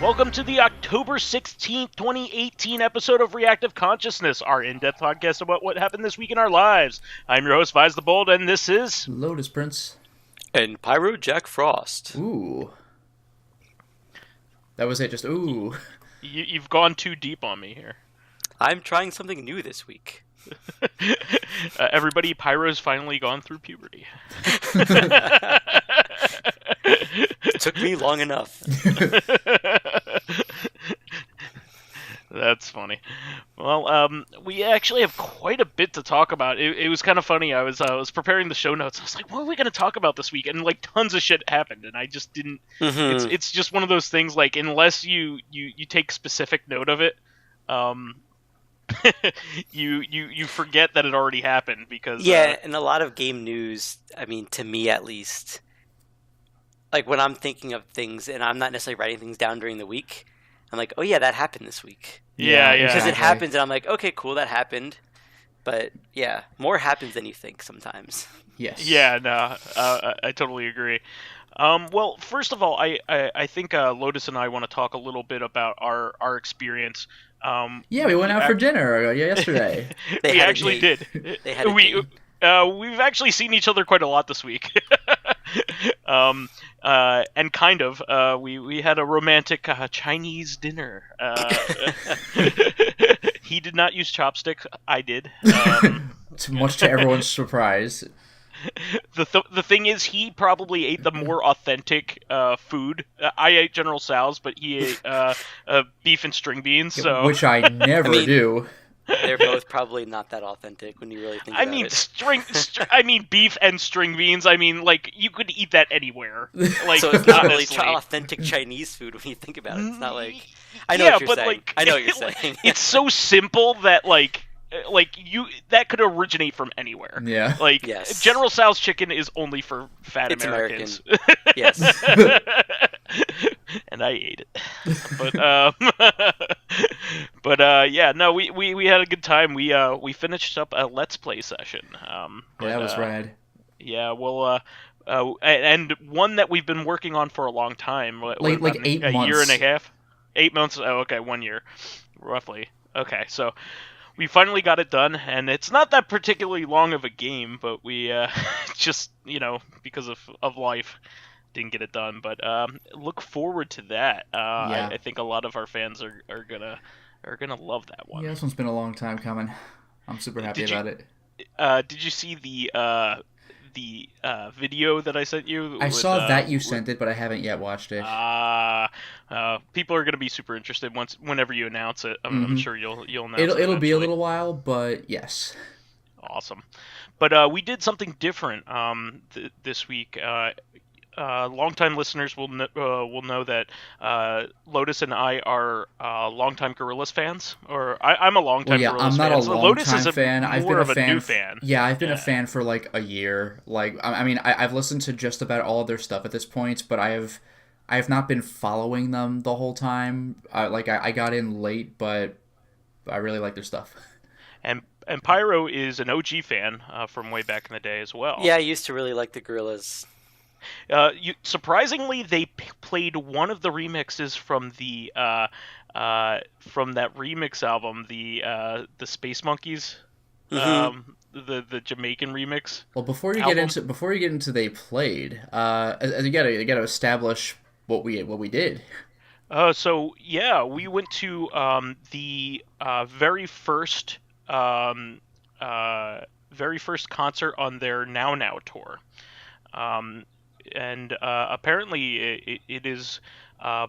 Welcome to the October 16th, 2018 episode of Reactive Consciousness, our in-depth podcast about what happened this week in our lives. I'm your host, vysethebold, and this is... Lotus Prince. And PyroJackFrost. Ooh. That was it, just ooh. You've gone too deep on me here. I'm trying something new this week. Everybody, Pyro's finally gone through puberty. It took me long enough. That's funny. Well, we actually have quite a bit to talk about. It was kind of funny. I was preparing the show notes. I was like, what are we going to talk about this week? And like tons of shit happened, and I just didn't. Mm-hmm. It's just one of those things. Like unless you take specific note of it, you forget that it already happened because and a lot of game news. I mean, to me at least, like when I'm thinking of things and I'm not necessarily writing things down during the week, I'm like, oh yeah, that happened this week. Yeah. Because it happens, and I'm like, okay, cool, that happened. But yeah, more happens than you think sometimes. Yes. Yeah, no, I totally agree. Well, first of all, I think Lotus and I want to talk a little bit about our experience. Yeah, we went out for dinner yesterday. We actually did. They had a date. We've actually seen each other quite a lot this week. And kind of, we had a romantic Chinese dinner. He did not use chopsticks. I did. Much to everyone's surprise. The thing is, he probably ate the more authentic food. I ate General Tso's, but he ate beef and string beans. So Which I never do. They're both probably not that authentic when you really think about it. I mean, beef and string beans. I mean, like you could eat that anywhere. Like, so it's not really honestly. Authentic Chinese food when you think about it. It's not like I know Yeah, what you're but saying. like I know what you're saying. It's so simple that like you that could originate from anywhere. Yeah. Like Yes. General Tso's chicken is only for fat It's Americans. Yes. And I ate it. But yeah, no, we had a good time. We finished up a Let's Play session. That was rad. Yeah, well, and one that we've been working on for a long time. Like 8 a months. year and a half. 8 months. Oh, okay, 1 year, roughly. Okay, so we finally got it done, and it's not that particularly long of a game, but we just because of life didn't get it done. But look forward to that. Yeah. I think a lot of our fans are gonna love that one. Yeah, this one's been a long time coming. I'm super happy about it. Did you see the video that I sent you? I saw that you sent it, but I haven't yet watched it. People are going to be super interested whenever you announce it. I'm sure you'll announce it. It'll be a little while, but yes. Awesome. But we did something different this week. Longtime listeners will know that Lotus and I are longtime Gorillaz fans, or I'm a longtime Gorillaz fan. I'm not a Lotus is longtime fan. I've been a new fan. Yeah, I've been a fan for like a year. Like, I mean, I've listened to just about all of their stuff at this point, but I have not been following them the whole time. I got in late, but I really like their stuff. And Pyro is an OG fan from way back in the day as well. Yeah, I used to really like the Gorillaz. Surprisingly, they played one of the remixes from the from that remix album, the Space Monkeys, the Jamaican remix. Well, before you get into they played, you gotta establish what we did. So yeah, we went to the very first concert on their Now tour. And apparently it is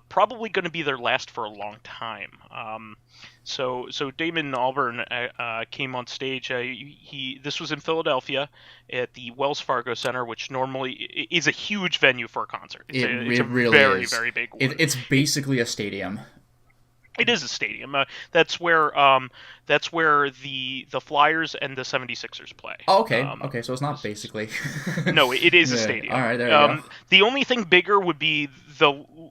probably going to be their last for a long time. So Damon Albarn came on stage. This was in Philadelphia at the Wells Fargo Center, which normally is a huge venue for a concert. It's a really very, is. very big one. It's basically a stadium. It is a stadium. That's where the Flyers and the 76ers play. Oh, okay. Okay, so it's not basically. No, it is a stadium. All right, there you go. The only thing bigger would be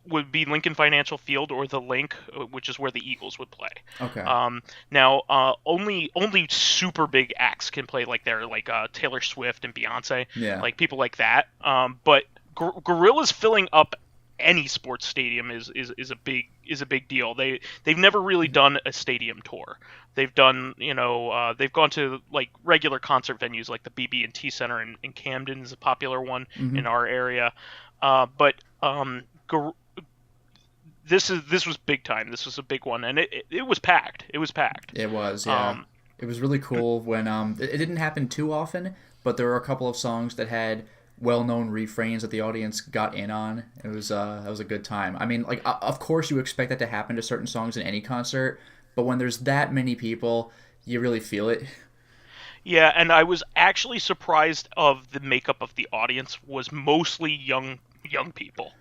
Lincoln Financial Field or the Link, which is where the Eagles would play. Okay. Now, only super big acts can play like Taylor Swift and Beyonce, Yeah. like people like that. But Gorillaz filling up any sports stadium is a big deal. They've never really done a stadium tour. They've done, they've gone to like regular concert venues like the BB&T Center in Camden is a popular one in our area. But this was big time. This was a big one, and it was packed. It was packed. It was, yeah. It was really cool when it didn't happen too often, but there were a couple of songs that had well-known refrains that the audience got in on. It was a good time. I mean, like, of course you expect that to happen to certain songs in any concert, but when there's that many people, you really feel it. Yeah, and I was actually surprised of the makeup of the audience was mostly young people.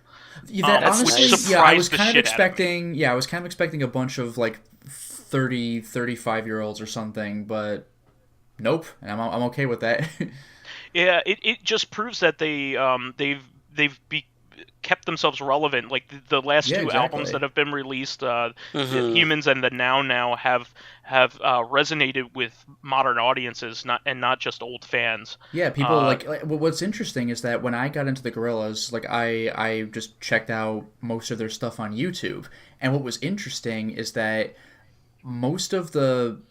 That honestly, I was kind of expecting. Yeah, I was kind of expecting a bunch of like 30, 35-year-olds or something, but nope. And I'm okay with that. Yeah, it just proves that they've kept themselves relevant. Like the last two albums that have been released, the Humans and the Now have resonated with modern audiences, not just old fans. Yeah, people like what's interesting is that when I got into the Gorillaz, like I just checked out most of their stuff on YouTube, and what was interesting is that most of the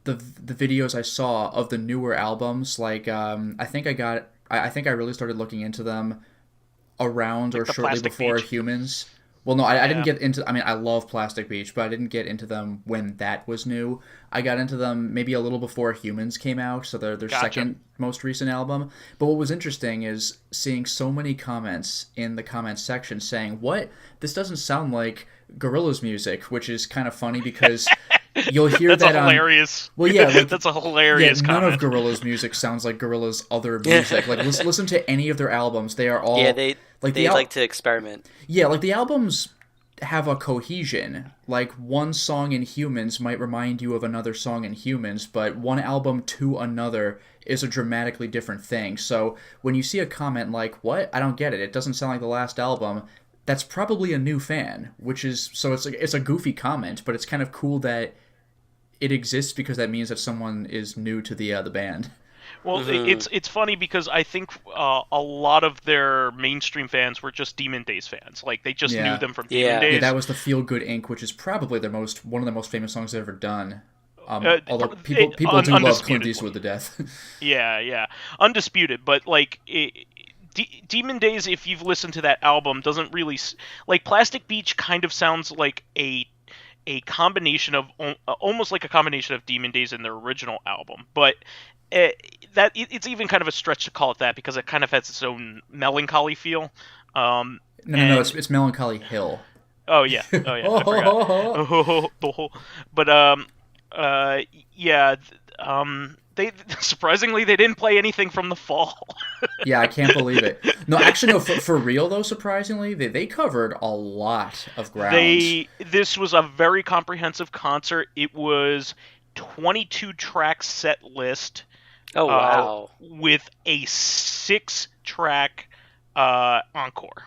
videos I saw of the newer albums, like I think I really started looking into them around or shortly before Humans. Well, no, I didn't get into. I mean, I love Plastic Beach, but I didn't get into them when that was new. I got into them maybe a little before Humans came out, so their second most recent album. But what was interesting is seeing so many comments in the comments section saying, "What? This doesn't sound like Gorillaz music," which is kind of funny because you'll hear that's that hilarious. Well, yeah, like, that's a hilarious comment. None of Gorillaz music sounds like Gorillaz' other music. Like, listen to any of their albums; they are all they like to experiment. Yeah, like the albums have a cohesion. Like one song in Humans might remind you of another song in Humans, but one album to another is a dramatically different thing. So when you see a comment like, "What? I don't get it. It doesn't sound like the last album," that's probably a new fan, which is so it's a goofy comment, but it's kind of cool that it exists because that means that someone is new to the band. Well, it's funny because I think a lot of their mainstream fans were just Demon Days fans. Like they just knew them from Demon Days. Yeah, that was the Feel Good Inc., which is probably one of the most famous songs they've ever done. Although people do love Clint Eastwood to death. Yeah, undisputed. But like Demon Days, if you've listened to that album, doesn't really like Plastic Beach. Kind of sounds like a combination of almost like a combination of Demon Days and their original album, but it's even kind of a stretch to call it that because it kind of has its own melancholy feel. No, it's Melancholy Hill. Oh yeah, I forgot. But they surprisingly they didn't play anything from the fall. Yeah, I can't believe it. No, actually, no. For real though, surprisingly, they covered a lot of ground. This was a very comprehensive concert. It was 22 track set list. Oh wow! With a 6-track encore.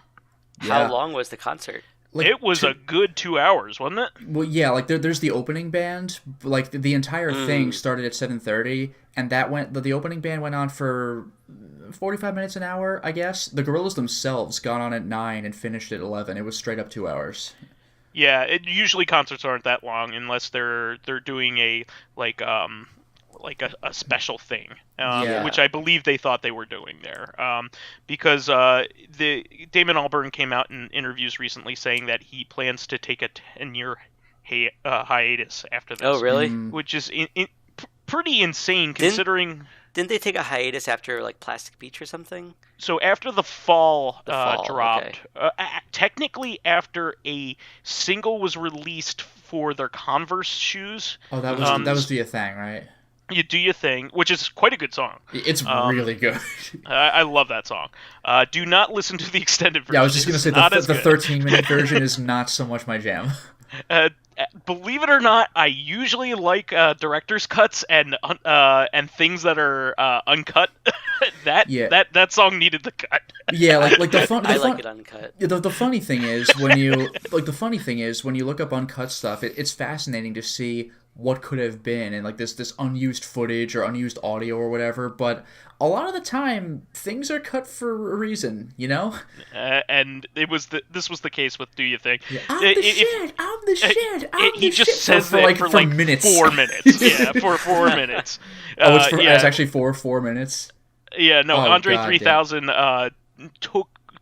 How long was the concert? Like it was a good 2 hours, wasn't it? Well, yeah, like there's the opening band. Like the entire thing started at 7:30, and the opening band went on for 45 minutes, an hour, I guess. The Gorillaz themselves got on at 9 and finished at 11. It was straight up 2 hours. Yeah, usually concerts aren't that long unless they're doing a special thing, which I believe they thought they were doing there, because the Damon Albarn came out in interviews recently saying that he plans to take a 10-year hiatus after this. Oh, really? Which is pretty insane considering. Didn't they take a hiatus after like Plastic Beach or something? So after the fall dropped, technically after a single was released for their Converse shoes. Oh, that was the thing, right? You Do Your Thing, which is quite a good song. It's really good. I love that song. Do not listen to the extended version. Yeah, I was just going to say the 13-minute version is not so much my jam. Believe it or not, I usually like director's cuts and things that are uncut. That song needed the cut. Yeah, like I like it uncut. The funny thing is when you look up uncut stuff, it's fascinating to see what could have been, and like this unused footage or unused audio or whatever. But a lot of the time, things are cut for a reason, you know. And this was the case with Do You Think? Yeah, I'm the shit. I'm the shit. He just says for that for minutes. 4 minutes. Yeah, for 4 minutes. It's actually 4 minutes. Yeah, no, Andre 3000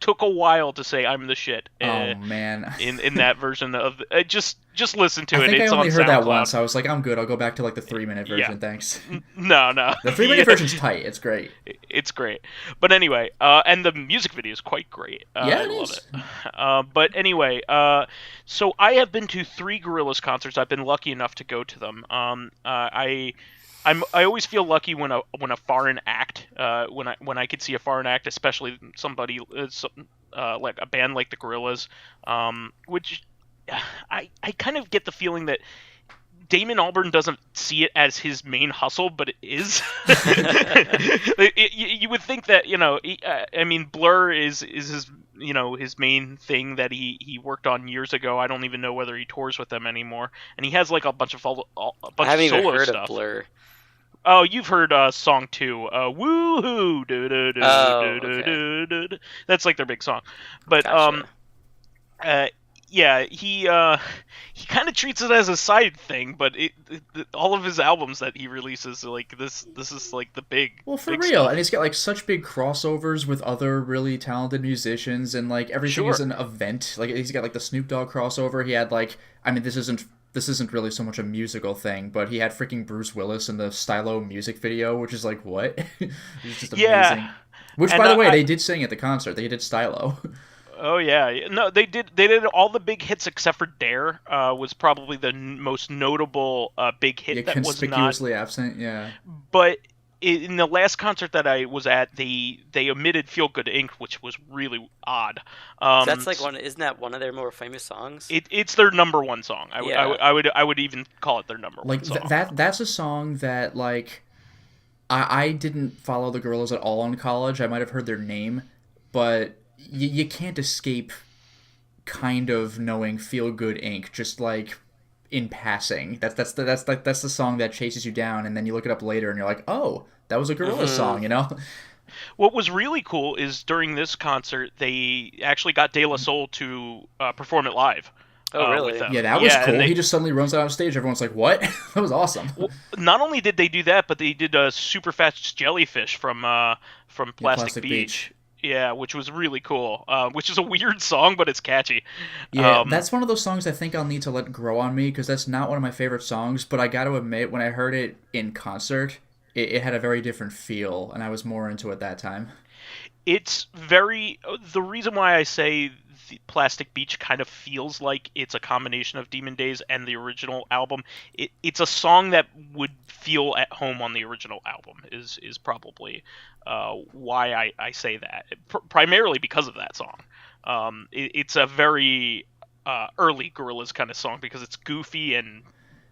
took a while to say I'm the shit. Man. in that version of just listen to it. I think it's I only on heard SoundCloud. that once. I was like, I'm good. I'll go back to like the 3-minute version. Thanks. No. The 3-minute version's tight. It's great. It's great. But anyway, and the music video is quite great. Yeah, I love it. But anyway, so I have been to 3 Gorillaz concerts. I've been lucky enough to go to them. I always feel lucky when a foreign act, when I could see a foreign act, especially somebody like a band like the Gorillaz, which I kind of get the feeling that Damon Albarn doesn't see it as his main hustle, but it is. You would think that, I mean, Blur is his, his main thing that he worked on years ago. I don't even know whether he tours with them anymore, and he has like a bunch of solo I haven't even heard stuff. of Blur. Oh, you've heard song 2, woohoo, do-do-do-do-do-do-do. That's like their big song. But Gotcha. yeah, he kind of treats it as a side thing, but all of his albums that he releases, like this is like the big. Well, for big real, stuff. and he's got like such big crossovers with other really talented musicians, and like everything is an event. Like he's got like the Snoop Dogg crossover. He had like, I mean, this isn't really so much a musical thing, but he had freaking Bruce Willis in the Stylo music video, which is like, what? It's just amazing. Yeah. Which, And, by the way, they did sing at the concert. They did Stylo. Oh yeah, no, they did all the big hits except for Dare. Was probably the most notable big hit that was not conspicuously absent. Yeah. But in the last concert that I was at, they omitted "Feel Good Inc., which was really odd. That's like isn't that one of their more famous songs? It's their number one song. I would even call it their number one song. That's a song that like I didn't follow the Gorillaz at all in college. I might have heard their name, but you can't escape kind of knowing "Feel Good Inc." just like in passing. That's the song that chases you down, and then you look it up later and you're like, oh, that was a Gorillaz song, you know? What was really cool is during this concert they actually got De La Soul to perform it live. Oh, really? With them. Yeah, that was cool. He just suddenly runs out on stage. Everyone's like, what? That was awesome. Well, not only did they do that, but they did a Super Fast Jellyfish from Plastic Beach. Yeah, which was really cool. Which is a weird song, but it's catchy. Yeah, that's one of those songs I think I'll need to let grow on me, because that's not one of my favorite songs, but I gotta admit, when I heard it in concert, it had a very different feel, and I was more into it that time. It's very... The reason why I say the Plastic Beach kind of feels like it's a combination of Demon Days and the original album, it's a song that would feel at home on the original album, is probably why I say that. Primarily because of that song. It's a very early Gorillaz kind of song because it's goofy and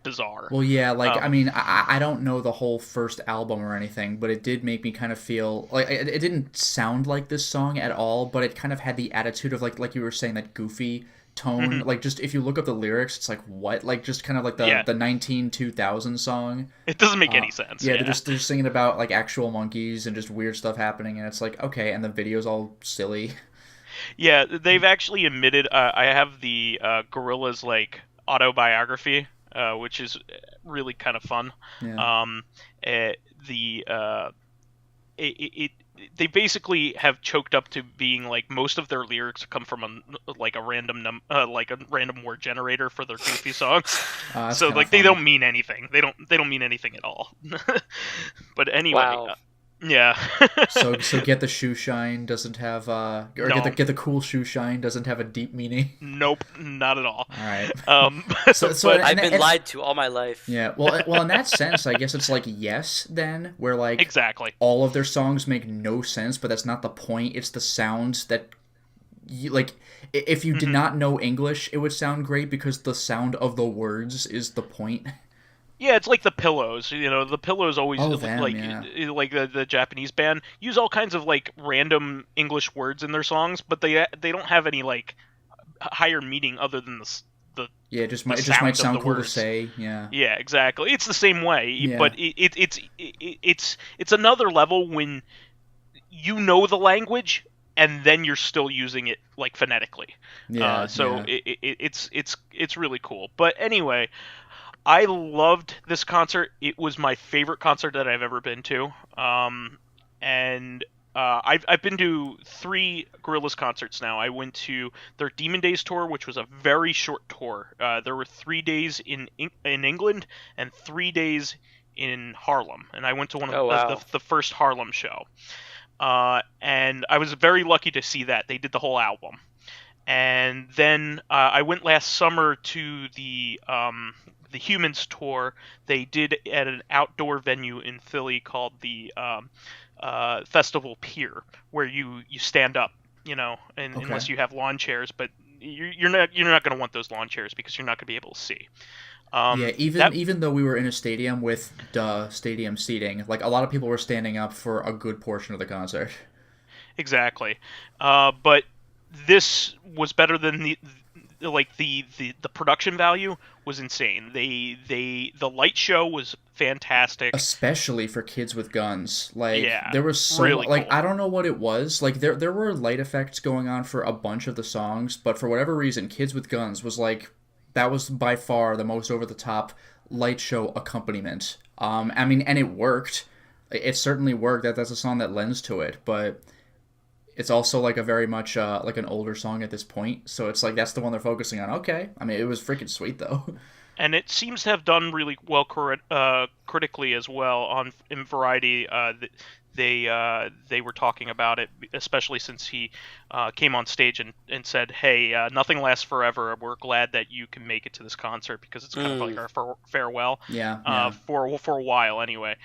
bizarre. Well, yeah, like, I mean, I don't know the whole first album or anything, but it did make me kind of feel, like, it didn't sound like this song at all, but it kind of had the attitude of, like you were saying, that goofy tone. Mm-hmm. Like, just, if you look up the lyrics, it's like, what? Like, just kind of like the 19-2000 song. It doesn't make any sense. Yeah, they're just singing about, like, actual monkeys and just weird stuff happening, and it's like, okay, and the video's all silly. Yeah, they've actually admitted, I have the Gorillaz, like, autobiography, which is really kind of fun. Yeah. They basically have choked up to being like most of their lyrics come from a random word generator for their goofy songs. So like they don't mean anything. They don't mean anything at all. But anyway. Wow. Yeah. so get the shoe shine doesn't have get the cool shoe shine doesn't have a deep meaning. Nope, not at all. All right. I've been lied to all my life. Yeah. Well, in that sense, I guess it's like Yes, then, where like exactly all of their songs make no sense, but that's not the point. It's the sounds that like. If you did not know English, it would sound great because the sound of the words is the point. Yeah, it's like the Pillows. The Pillows always like the Japanese band use all kinds of like random English words in their songs, but they don't have any like higher meaning other than Yeah, the it just might sound of sound the cool to words. say. Yeah. Yeah, exactly. It's the same way, Yeah. but it's another level when you know the language and then you're still using it like phonetically. Yeah. So Yeah. it's really cool. But anyway, I loved this concert. It was my favorite concert that I've ever been to. And I've been to 3 Gorillaz concerts now. I went to their Demon Days tour, which was a very short tour. There were 3 days in England and 3 days in Harlem, and I went to one of Oh, wow. the first Harlem show. And I was very lucky to see that. They did the whole album. And then I went last summer to the Humans tour. They did at an outdoor venue in Philly called the Festival Pier, where you stand up, and Okay. unless you have lawn chairs, but you're not going to want those lawn chairs because you're not going to be able to see. Yeah, even though we were in a stadium with stadium seating, like a lot of people were standing up for a good portion of the concert. Exactly. But this was better than the production value was insane. The light show was fantastic. Especially for kids with guns. Like Yeah, there was so really like cool. I don't know what it was. Like there were light effects going on for a bunch of the songs, but for whatever reason, Kids with Guns was like that was by far the most over the top light show accompaniment. I mean, and it worked. It certainly worked. That's a song that lends to it, but it's also like a very much like an older song at this point, so it's like that's the one they're focusing on. Okay, I mean it was freaking sweet though. And it seems to have done really well critically as well in Variety. They were talking about it, especially since he came on stage and said, "Hey, nothing lasts forever. We're glad that you can make it to this concert because it's kind of like our farewell Yeah. for a while anyway."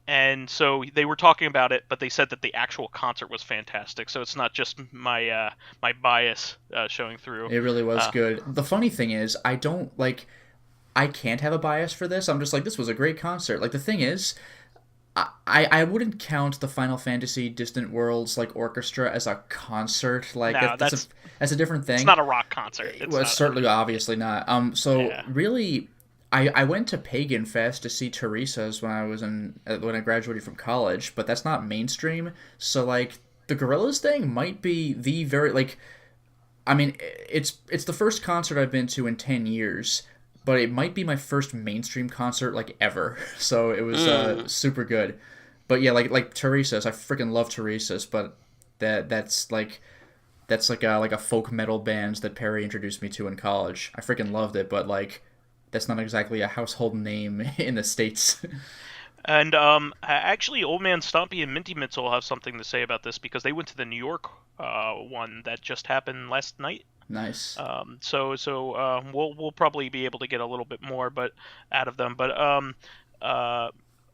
And so they were talking about it, but they said that the actual concert was fantastic. So it's not just my bias showing through. It really was good. The funny thing is, I can't have a bias for this. I'm just like, this was a great concert. Like the thing is, I wouldn't count the Final Fantasy Distant Worlds like orchestra as a concert. Like No, that's a different thing. It's not a rock concert. Well, it's certainly obviously not. Really, I went to Pagan Fest to see Teresa's when I graduated from college, but that's not mainstream. So like the Gorillaz thing might be the very like, I mean it's the first concert I've been to in 10 years, but it might be my first mainstream concert like ever. So it was super good. But yeah, like Teresa's, I freaking love Teresa's, but that's like a folk metal band that Perry introduced me to in college. I freaking loved it, but like that's not exactly a household name in the States. And actually, Old Man Stompy and Minty Mitzel have something to say about this because they went to the New York one that just happened last night. Nice. We'll probably be able to get a little bit more out of them. But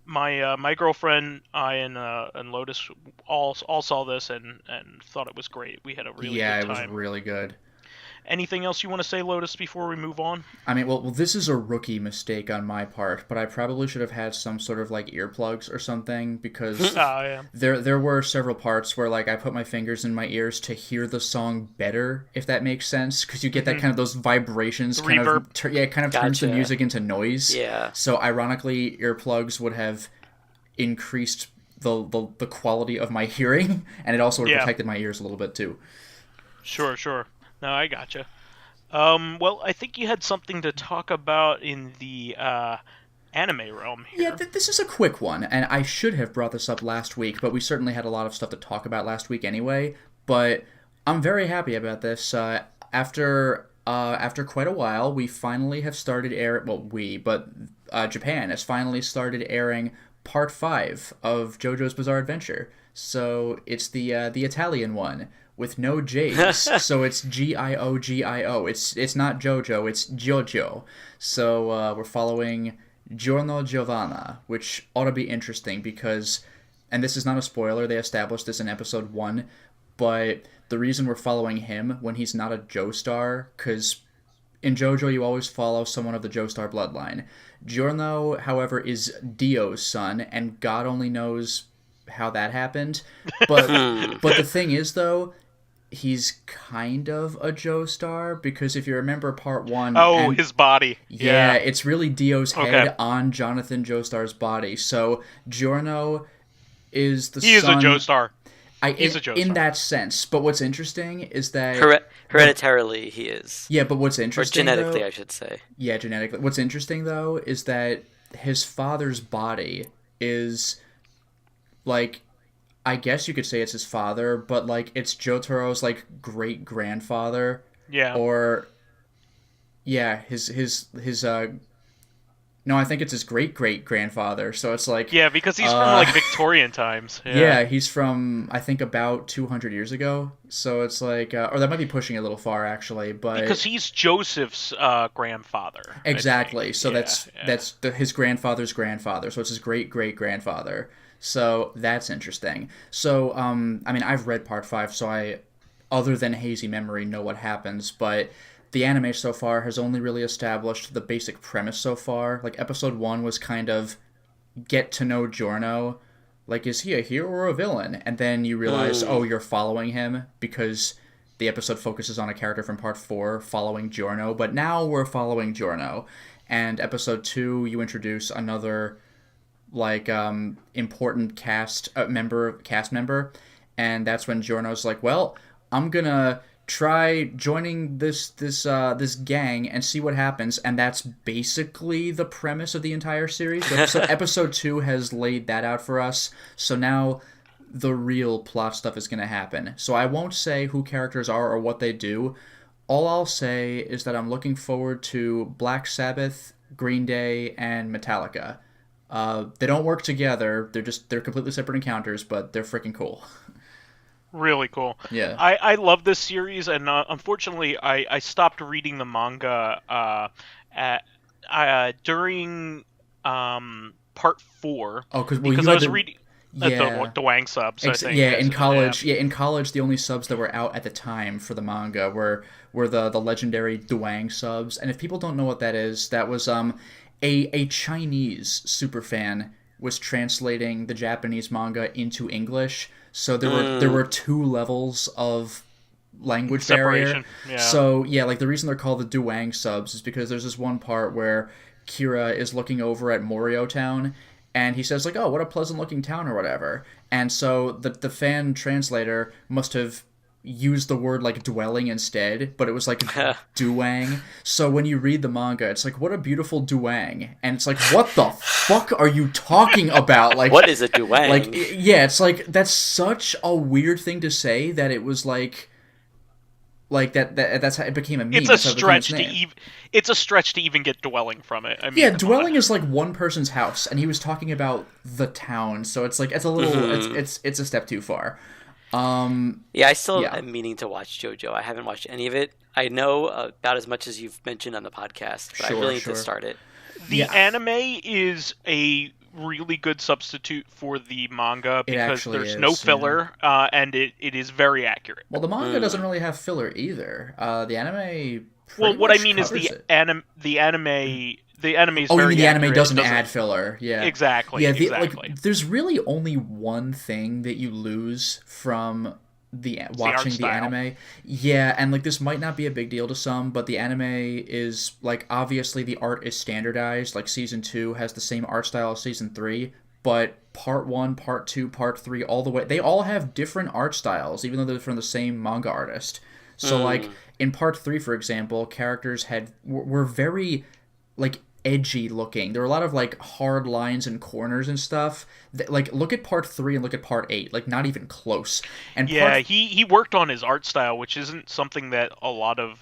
my girlfriend, I and Lotus all saw this and thought it was great. We had a really good time. Yeah, it was really good. Anything else you want to say, Lotus, before we move on? I mean, well, this is a rookie mistake on my part, but I probably should have had some sort of like earplugs or something because Yeah. there were several parts where like I put my fingers in my ears to hear the song better, if that makes sense, because you get that kind of those vibrations, kind reverb. of it kind of turns the Gotcha. music into noise. Yeah. So ironically, earplugs would have increased the quality of my hearing, and it also would have protected my ears a little bit too. Sure. No, I gotcha. Well, I think you had something to talk about in the anime realm here. Yeah, this is a quick one, and I should have brought this up last week, but we certainly had a lot of stuff to talk about last week anyway. But I'm very happy about this. After quite a while, we finally have started airing. Well, Japan has finally started airing Part 5 of JoJo's Bizarre Adventure. So it's the Italian one with no J's. So it's Gio. It's not Jojo, it's Jojo. So we're following Giorno Giovanna, which ought to be interesting because, and this is not a spoiler, they established this in episode 1, but the reason we're following him when he's not a Joestar, because in JoJo you always follow someone of the Joestar bloodline. Giorno, however, is Dio's son, and God only knows how that happened. But the thing is, though, he's kind of a Joestar, because if you remember part 1... Oh, his body. Yeah, it's really Dio's head Okay. on Jonathan Joestar's body. So Giorno is the He is a son... Joestar. He's a in Joestar. that sense. But what's interesting is that... Hereditarily, he is. Yeah, but what's Or interesting, genetically, though, I should say. Yeah, genetically. What's interesting, though, is that his father's body is, like, I guess you could say it's his father, but, like, it's Jotaro's, like, great-grandfather. Yeah. Or, yeah, no, I think it's his great-great-grandfather, so it's like... Yeah, because he's from, like, Victorian times. Yeah, he's from, I think, about 200 years ago, so it's like... or that might be pushing it a little far, actually, but... Because he's Joseph's grandfather. Exactly, so that's his grandfather's grandfather, so it's his great-great-grandfather. So that's interesting. So, I mean, I've read part 5, so I, other than hazy memory, know what happens, but... The anime so far has only really established the basic premise so far. Like, episode 1 was kind of get to know Giorno. Like, is he a hero or a villain? And then you realize, oh, you're following him because the episode focuses on a character from part 4 following Giorno. But now we're following Giorno. And episode 2, you introduce another, like, important cast member. And that's when Giorno's like, well, I'm gonna... try joining this gang and see what happens, and that's basically the premise of the entire series. So episode 2 has laid that out for us, so now the real plot stuff is going to happen. So I won't say who characters are or what they do. All I'll say is that I'm looking forward to Black Sabbath, Green Day, and Metallica. They don't work together, they're completely separate encounters, but they're freaking cool. Really cool. Yeah. I love this series, and unfortunately, I stopped reading the manga during part 4. Oh, because I was reading the Wang subs. I think. In college. Yeah, in college, the only subs that were out at the time for the manga were the legendary Dwang subs. And if people don't know what that is, that was a Chinese superfan was translating the Japanese manga into English. So there were 2 levels of language separation. Barrier. Yeah. So yeah, like the reason they're called the Duang subs is because there's this one part where Kira is looking over at Morio Town, and he says like, "Oh, what a pleasant looking town," or whatever. And so the fan translator must have used the word like dwelling instead, but it was like duang. So when you read the manga, it's like, what a beautiful duang, and it's like, what the fuck are you talking about? Like, what is a duang? Like, yeah, it's like that's such a weird thing to say that it was like that's how it became a meme. It's a stretch to even get dwelling from it. I mean, yeah, dwelling is like one person's house, and he was talking about the town, so it's like it's a little it's a step too far. Yeah, I still am meaning to watch JoJo. I haven't watched any of it. I know about as much as you've mentioned on the podcast, but I really need to start it. The anime is a really good substitute for the manga because there's no filler, and it is very accurate. Well, the manga doesn't really have filler either. The anime. Well, what I mean is the anime. The anime is very the anime accurate. doesn't add filler. Yeah, exactly. Yeah, exactly. Like, there's really only one thing that you lose from watching the anime. Yeah, and like this might not be a big deal to some, but the anime is like obviously the art is standardized. Like season 2 has the same art style as season 3, but part 1, part 2, part 3, all the way, they all have different art styles, even though they're from the same manga artist. So like in part 3, for example, characters were very like edgy looking. There were a lot of like hard lines and corners and stuff. Like look at part 3 and look at part 8, like not even close. And yeah, he worked on his art style, which isn't something that a lot of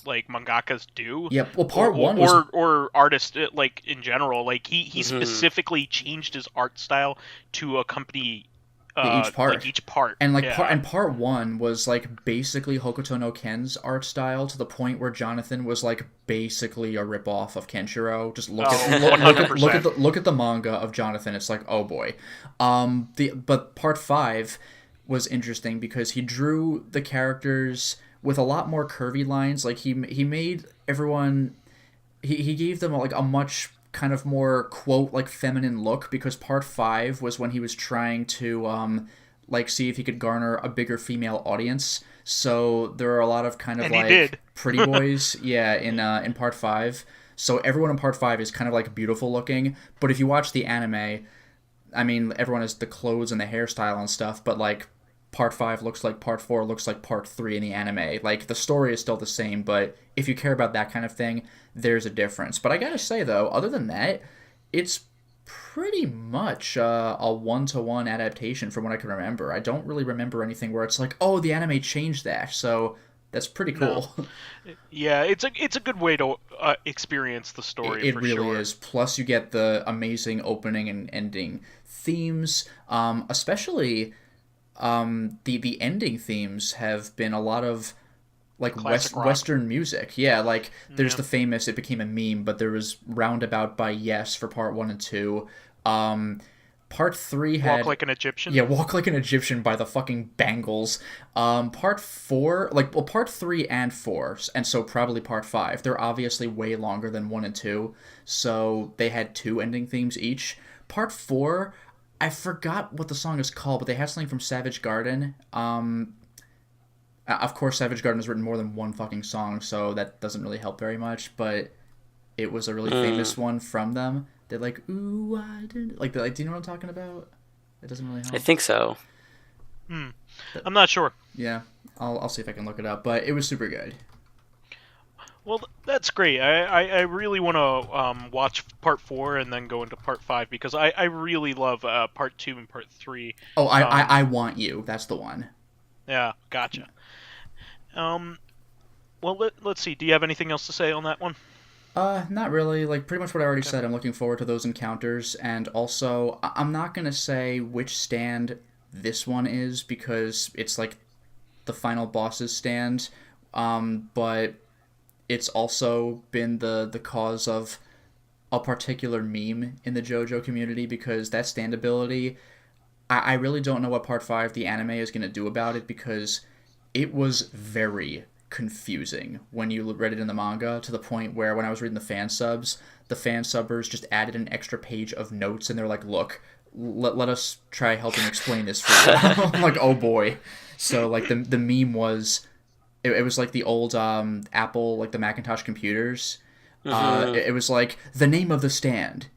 like mangakas do. Yeah, well, part 1 or artists like in general, like he specifically changed his art style to accompany each part, and like part 1 was like basically Hokuto no Ken's art style, to the point where Jonathan was like basically a ripoff of Kenshiro. Just look at the manga of Jonathan. It's like, oh boy. But part 5 was interesting because he drew the characters with a lot more curvy lines. Like he made everyone, he gave them like a much kind of more quote like feminine look, because part 5 was when he was trying to like see if he could garner a bigger female audience. So there are a lot of kind of And he like did. pretty boys, yeah, in part 5. So everyone in part 5 is kind of like beautiful looking, but if you watch the anime, I mean, everyone has the clothes and the hairstyle and stuff, but like part 5 looks like part 4 looks like part 3 in the anime. Like the story is still the same, but if you care about that kind of thing, there's a difference. But I gotta say though, other than that, it's pretty much a one-to-one adaptation from what I can remember. I don't really remember anything where it's like, oh, the anime changed that, so that's pretty cool. No. Yeah, it's a good way to experience the story It for really sure. is. Plus, you get the amazing opening and ending themes. Especially the ending themes have been a lot of like Classic rock. Western music. Yeah, like there's Yeah. the famous. It became a meme, but there was Roundabout by Yes for part 1 and 2. Um, part 3 Walk had like an Egyptian. yeah, Walk Like an Egyptian by the fucking Bangles. Part 4, like, well, part 3 and 4, and so probably part 5, they're obviously way longer than 1 and 2, so they had 2 ending themes each. Part 4, I forgot what the song is called, but they had something from Savage Garden. Of course, Savage Garden has written more than one fucking song, so that doesn't really help very much, but it was a really Mm. famous one from them. They're like, ooh, I didn't... Like, do you know what I'm talking about? It doesn't really I help. think so. Hmm. I'm not sure. Yeah, I'll see if I can look it up, but it was super good. Well, that's great. I really want to watch part 4 and then go into part 5 because I really love part 2 and part 3. Oh, I Um, Want You. That's the one. yeah, gotcha. Um, well, let's see. Do you have anything else to say on that one? Not really. Like, pretty much what I already Okay. said. I'm looking forward to those encounters, and also, I'm not gonna say which stand this one is because it's like the final boss's stand. But it's also been the cause of a particular meme in the JoJo community because that stand ability, I really don't know what part 5 the anime is going to do about it because it was very confusing when you read it in the manga to the point where when I was reading the fan subbers just added an extra page of notes and they're like, look, let us try helping explain this for you. I'm like, oh boy. So like the meme was it was like the old Apple, like the Macintosh computers. Hmm. It was like the name of the stand.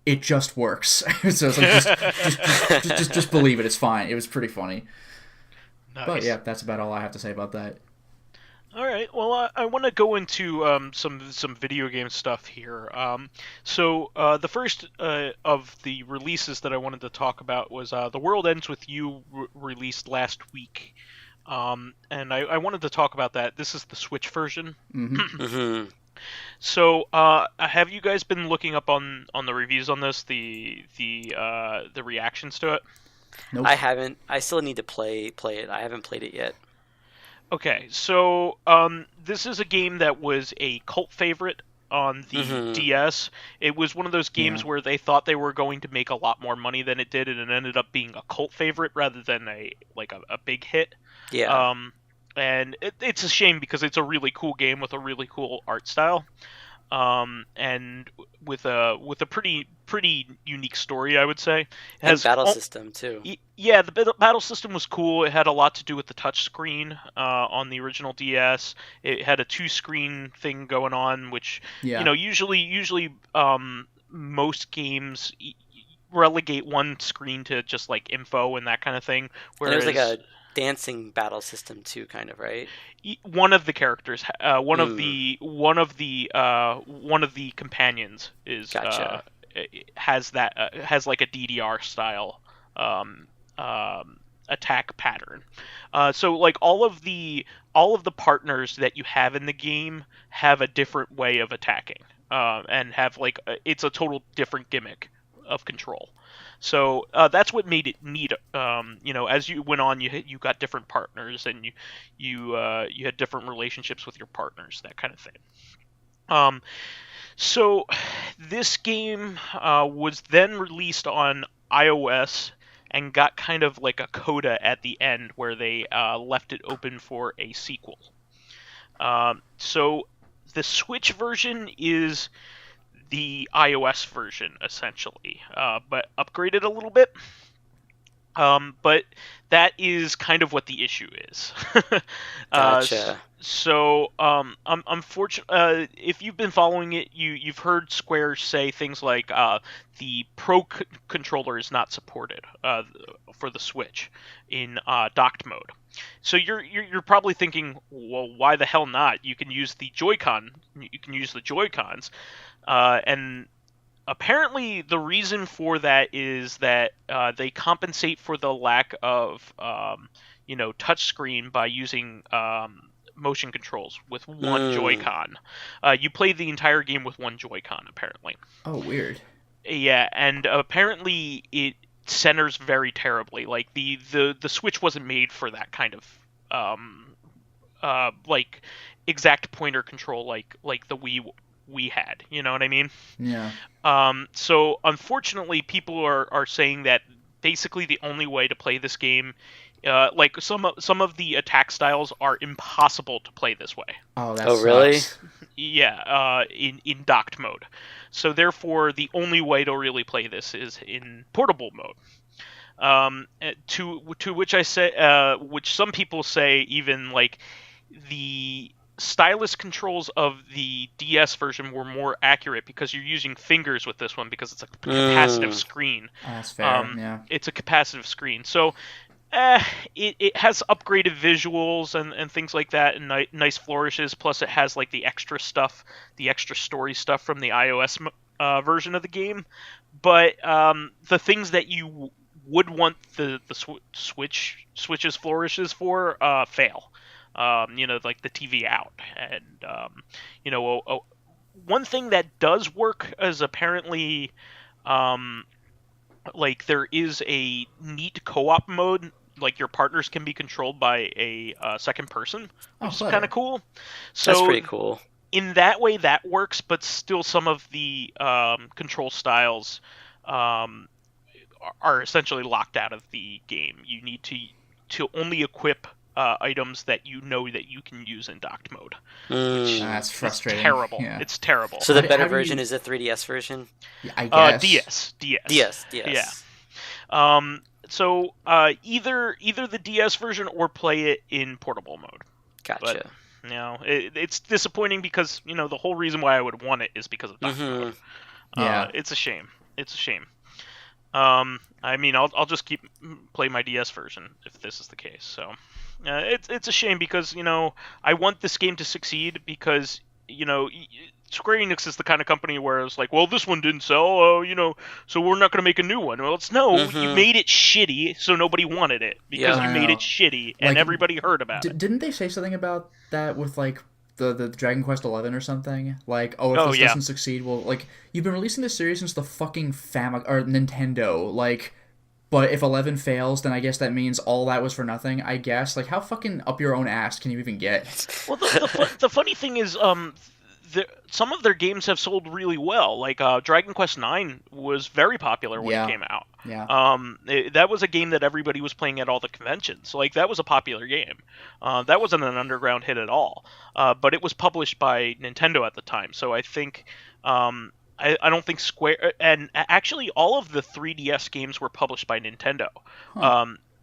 It just works. So it's like just believe it. It's fine. It was pretty funny. But Nice. yeah, that's about all I have to say about that. All right. Well, I want to go into some video game stuff here. The first of the releases that I wanted to talk about was The World Ends with You released last week. And I wanted to talk about that. This is the Switch version. Mm-hmm. Hmm. So, have you guys been looking up on the reviews on this, the reactions to it? Nope. I haven't. I still need to play it. I haven't played it yet. Okay, so this is a game that was a cult favorite on the Hmm. DS. It was one of those Yeah. games where they thought they were going to make a lot more money than it did, and it ended up being a cult favorite rather than a big hit. Yeah. Um, and it's a shame because it's a really cool game with a really cool art style, and with a pretty unique story, I would say. It And has battle system too. yeah, the battle system was cool. It had a lot to do with the touch screen on the original DS. It had a two-screen thing going on, which Yeah. usually most games relegate one screen to just like info and that kind of thing. And it was like Whereas a dancing battle system too, kind of, right? one of the characters, Mm, one of the companions is gotcha. has like a DDR style um, attack pattern. So like all of the partners that you have in the game have a different way of attacking, and have like it's a total different gimmick of control. So that's what made it neat. As you went on, you got different partners, and you had different relationships with your partners, that kind of thing. Um, so this game was then released on iOS and got kind of like a coda at the end where they left it open for a sequel. So the Switch version is the iOS version essentially, but upgraded a little bit. But that is kind of what the issue is. Gotcha. Unfortunately, if you've been following it, you've heard Square say things like the controller is not supported for the Switch in docked mode. So you're probably thinking, well, why the hell not? You can use the Joy-Con. You can use the Joy-Cons, and apparently the reason for that is that they compensate for the lack of touchscreen by using motion controls with one Joy-Con. You play the entire game with one Joy-Con, apparently. Oh, weird. Yeah, and apparently it centers very terribly. Like the Switch wasn't made for that kind of like exact pointer control like the Wii had. You know what I mean? Yeah. So unfortunately, people are saying that basically the only way to play this game, like some of the attack styles are impossible to play this way. Oh, that Oh, really? sucks. Yeah, in docked mode. So therefore, the only way to really play this is in portable mode. To which I say, which some people say, even like the stylus controls of the DS version were more accurate because you're using fingers with this one because it's a capacitive screen. Oh, that's fair. Yeah. It's a capacitive screen, so it has upgraded visuals and things like that, and nice flourishes. Plus, it has like the extra stuff, the extra story stuff from the iOS version of the game. But the things that you would want the Switch's flourishes for fail. Like the TV out, and one thing that does work is apparently, like there is a neat co-op mode. Like your partners can be controlled by a second person, which is kind of cool. So that's pretty cool. In that way, that works, but still, some of the control styles are essentially locked out of the game. You need to only equip items that you know that you can use in docked mode. Which that's frustrating. It's terrible. Yeah. It's terrible. So the better version is the 3DS version? Yeah, I guess. DS. Yeah. So either the DS version or play it in portable mode. Gotcha. But, it's disappointing because the whole reason why I would want it is because of docked mode. Yeah. It's a shame. I mean, I'll just play my DS version if this is the case. So, it's a shame because I want this game to succeed because Square Enix is the kind of company where it's like, well, this one didn't sell, so we're not going to make a new one. Well, you made it shitty, so nobody wanted it because you made it shitty and everybody heard about it. Didn't they say something about that with like the Dragon Quest 11 or something? Like, if this doesn't succeed, well, like, you've been releasing this series since the fucking or Nintendo, like, but if 11 fails, then I guess that means all that was for nothing, I guess. Like, how fucking up your own ass can you even get? Well, the funny thing is, some of their games have sold really well. Like, Dragon Quest IX was very popular when it came out. Yeah. That was a game that everybody was playing at all the conventions. Like, that was a popular game. That wasn't an underground hit at all. But it was published by Nintendo at the time. So I think, I don't think Square, and actually all of the 3DS games were published by Nintendo.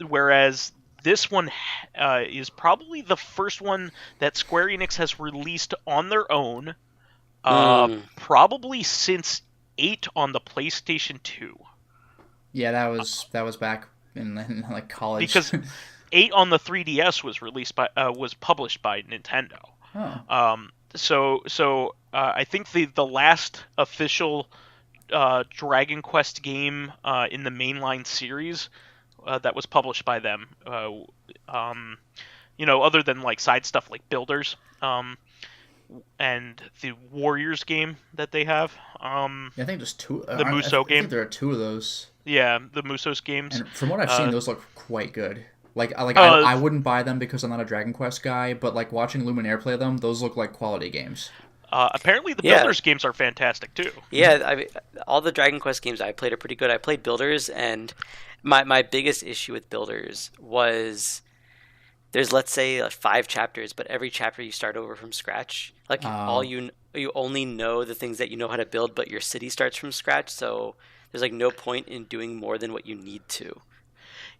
Whereas this one is probably the first one that Square Enix has released on their own, probably since 8 on the PlayStation 2. Yeah, that was back in like college. Because 8 on the 3DS was published by Nintendo. So I think the last official Dragon Quest game in the mainline series that was published by them, other than like side stuff like Builders, and the Warriors game that they have. I think there's two. The Musou game. I think there are two of those. Yeah, the Musou's games. And from what I've seen, those look quite good. I wouldn't buy them because I'm not a Dragon Quest guy, but like watching Luminaire play them, those look like quality games. Apparently the Builders games are fantastic too. Yeah, all the Dragon Quest games I played are pretty good. I played Builders, and my biggest issue with Builders was there's, let's say, like 5 chapters, but every chapter you start over from scratch. Like you only know the things that you know how to build, but your city starts from scratch, so there's like no point in doing more than what you need to.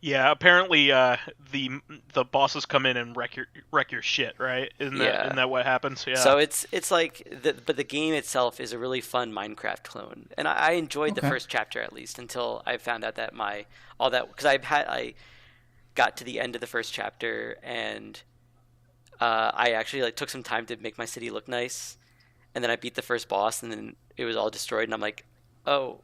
Yeah, apparently the bosses come in and wreck your shit, right? Isn't Yeah. that what happens? Yeah. So it's like but the game itself is a really fun Minecraft clone, and I enjoyed the Okay. first chapter at least until I found out that all that because I got to the end of the first chapter and I actually like took some time to make my city look nice, and then I beat the first boss, and then it was all destroyed, and I'm like, oh,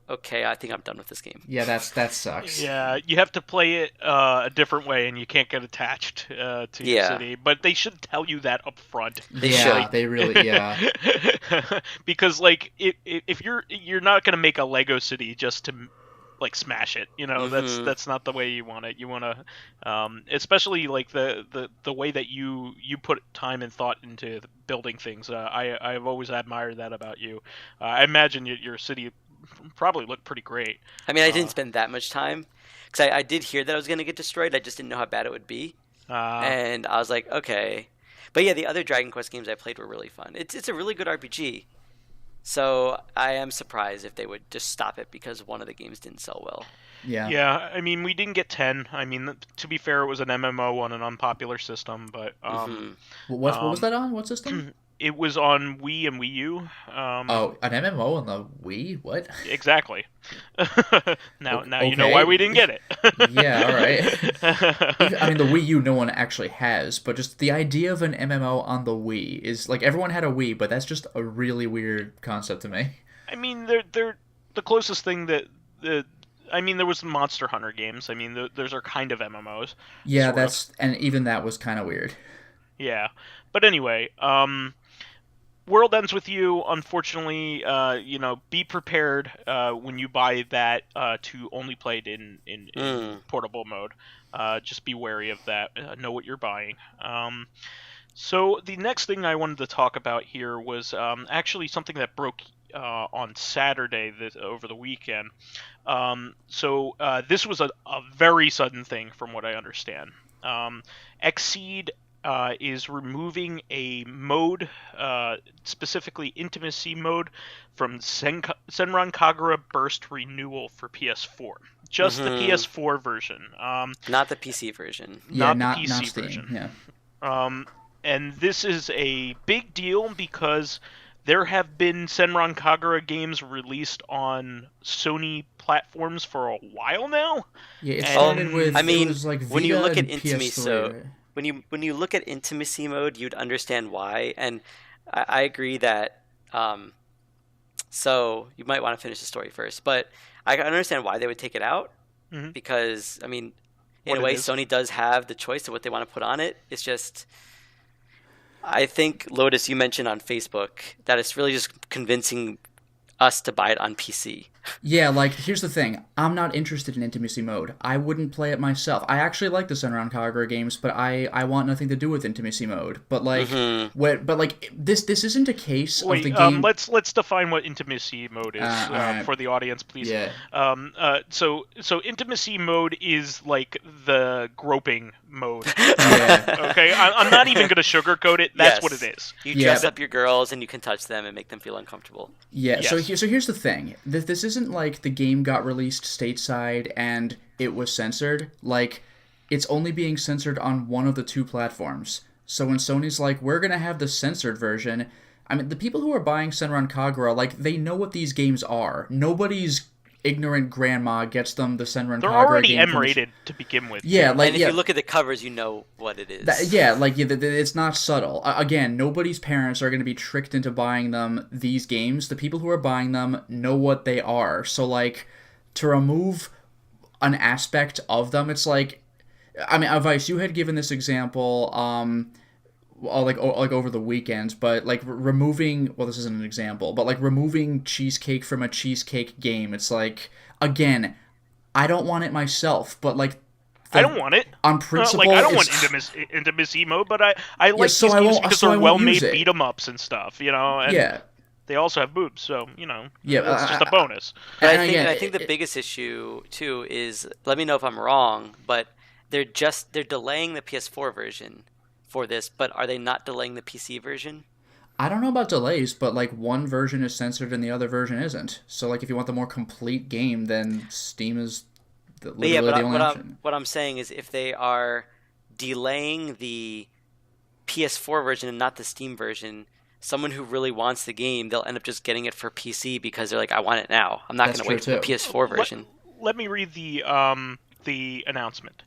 okay, I think I'm done with this game. Yeah, that sucks. Yeah, you have to play it a different way, and you can't get attached to your Yeah. city. But they should tell you that up front. They Yeah, should. they really, yeah. Because like if you're not gonna make a Lego city just to like smash it, you know, that's not the way you want it. You want to, especially like the way that you put time and thought into building things. I've always admired that about you. I imagine your city probably looked pretty great. I mean, I didn't spend that much time because I did hear that I was going to get destroyed. I just didn't know how bad it would be, and I was like, okay. But yeah, the other Dragon Quest games I played were really fun. It's a really good RPG. So I am surprised if they would just stop it because one of the games didn't sell well. Yeah. Yeah, I mean, we didn't get 10. I mean, to be fair, it was an MMO on an unpopular system, but What was that on? What system? it was on Wii and Wii U. Oh, an MMO on the Wii? What? Exactly. now Okay. you know why we didn't get it. Yeah, all right. I mean, the Wii U no one actually has, but just the idea of an MMO on the Wii is like everyone had a Wii, but that's just a really weird concept to me. I mean, they're the closest thing that I mean, there was the Monster Hunter games. I mean, those are kind of MMOs. Yeah, sort of. and even that was kind of weird. Yeah, but anyway, World Ends With You. Unfortunately, be prepared when you buy that to only play it in portable mode. Just be wary of that. Know what you're buying. So the next thing I wanted to talk about here was actually something that broke on Saturday over the weekend. So this was a very sudden thing from what I understand. Xseed is removing a mode, specifically intimacy mode, from Senran Kagura Burst Renewal for PS4. Just the PS4 version. Not the PC version. Yeah, not the PC not Steam. version. Yeah. And this is a big deal because there have been Senran Kagura games released on Sony platforms for a while now. Yeah, it started with. I mean, it was like when you Vita look at and intimacy, PS3, right? when you look at intimacy mode, you'd understand why. And I agree that. So you might want to finish the story first, but I understand why they would take it out because I mean, in a way, Sony does have the choice of what they want to put on it. It's just. I think, Lotus, you mentioned on Facebook that it's really just convincing us to buy it on PC. Yeah, like, here's the thing. I'm not interested in intimacy mode. I wouldn't play it myself. I actually like the Senran Kagura games, but I want nothing to do with intimacy mode. But, like, this isn't a case of the game... let's define what intimacy mode is right. for the audience, please. Yeah. So intimacy mode is, like, the groping mode. Yeah. Okay? I'm not even going to sugarcoat it. That's what it is. You dress up your girls and you can touch them and make them feel uncomfortable. Yeah, Yes. so here's the thing. This isn't like the game got released stateside and it was censored. Like, it's only being censored on one of the two platforms. So when Sony's like, we're going to have the censored version, I mean, the people who are buying Senran Kagura, like, they know what these games are. Nobody's ignorant grandma gets them the Senran Kagura game. They're already M-rated to begin with. Yeah, like, and if you look at the covers, you know what it is. It's not subtle. Again, nobody's parents are going to be tricked into buying them these games. The people who are buying them know what they are. So, like, to remove an aspect of them, it's like... I mean, Vice, you had given this example... like over the weekend, but like removing, well, this isn't an example, but like removing cheesecake from a cheesecake game, it's like, again, I don't want it myself, but like I don't want it on principle. I don't want intimacy mode, but I like these games because they're well-made beat 'em ups and stuff, you know. And they also have boobs, so you know. It's just a bonus. But I think the biggest issue too is, let me know if I'm wrong, but they're delaying the PS4 version for this, but are they not delaying the PC version? I don't know about delays, but like one version is censored and the other version isn't. So like if you want the more complete game, then Steam is Yeah, literally the only option. what I'm saying is if they are delaying the PS4 version and not the Steam version, someone who really wants the game, they'll end up just getting it for PC because they're like, I want it now. I'm not going to wait for the PS4 version. Let me read the announcement.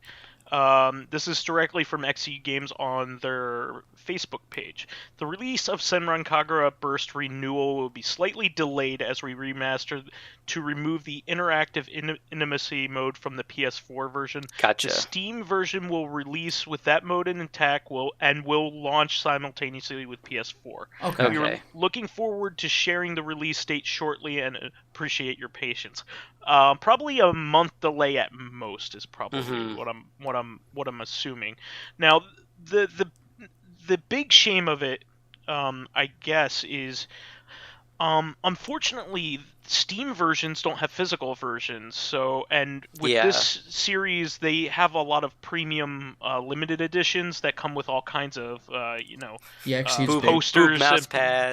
This is directly from XE Games on their Facebook page. The release of Senran Kagura Burst Renewal will be slightly delayed as we remaster to remove the interactive intimacy mode from the PS4 version. Gotcha. The Steam version will release with that mode intact will launch simultaneously with PS4. Okay. We are looking forward to sharing the release date shortly and appreciate your patience. Probably a month delay at most is probably what I'm assuming. Now, the big shame of it, I guess, is unfortunately Steam versions don't have physical versions. So, and with this series, they have a lot of premium limited editions that come with all kinds of posters,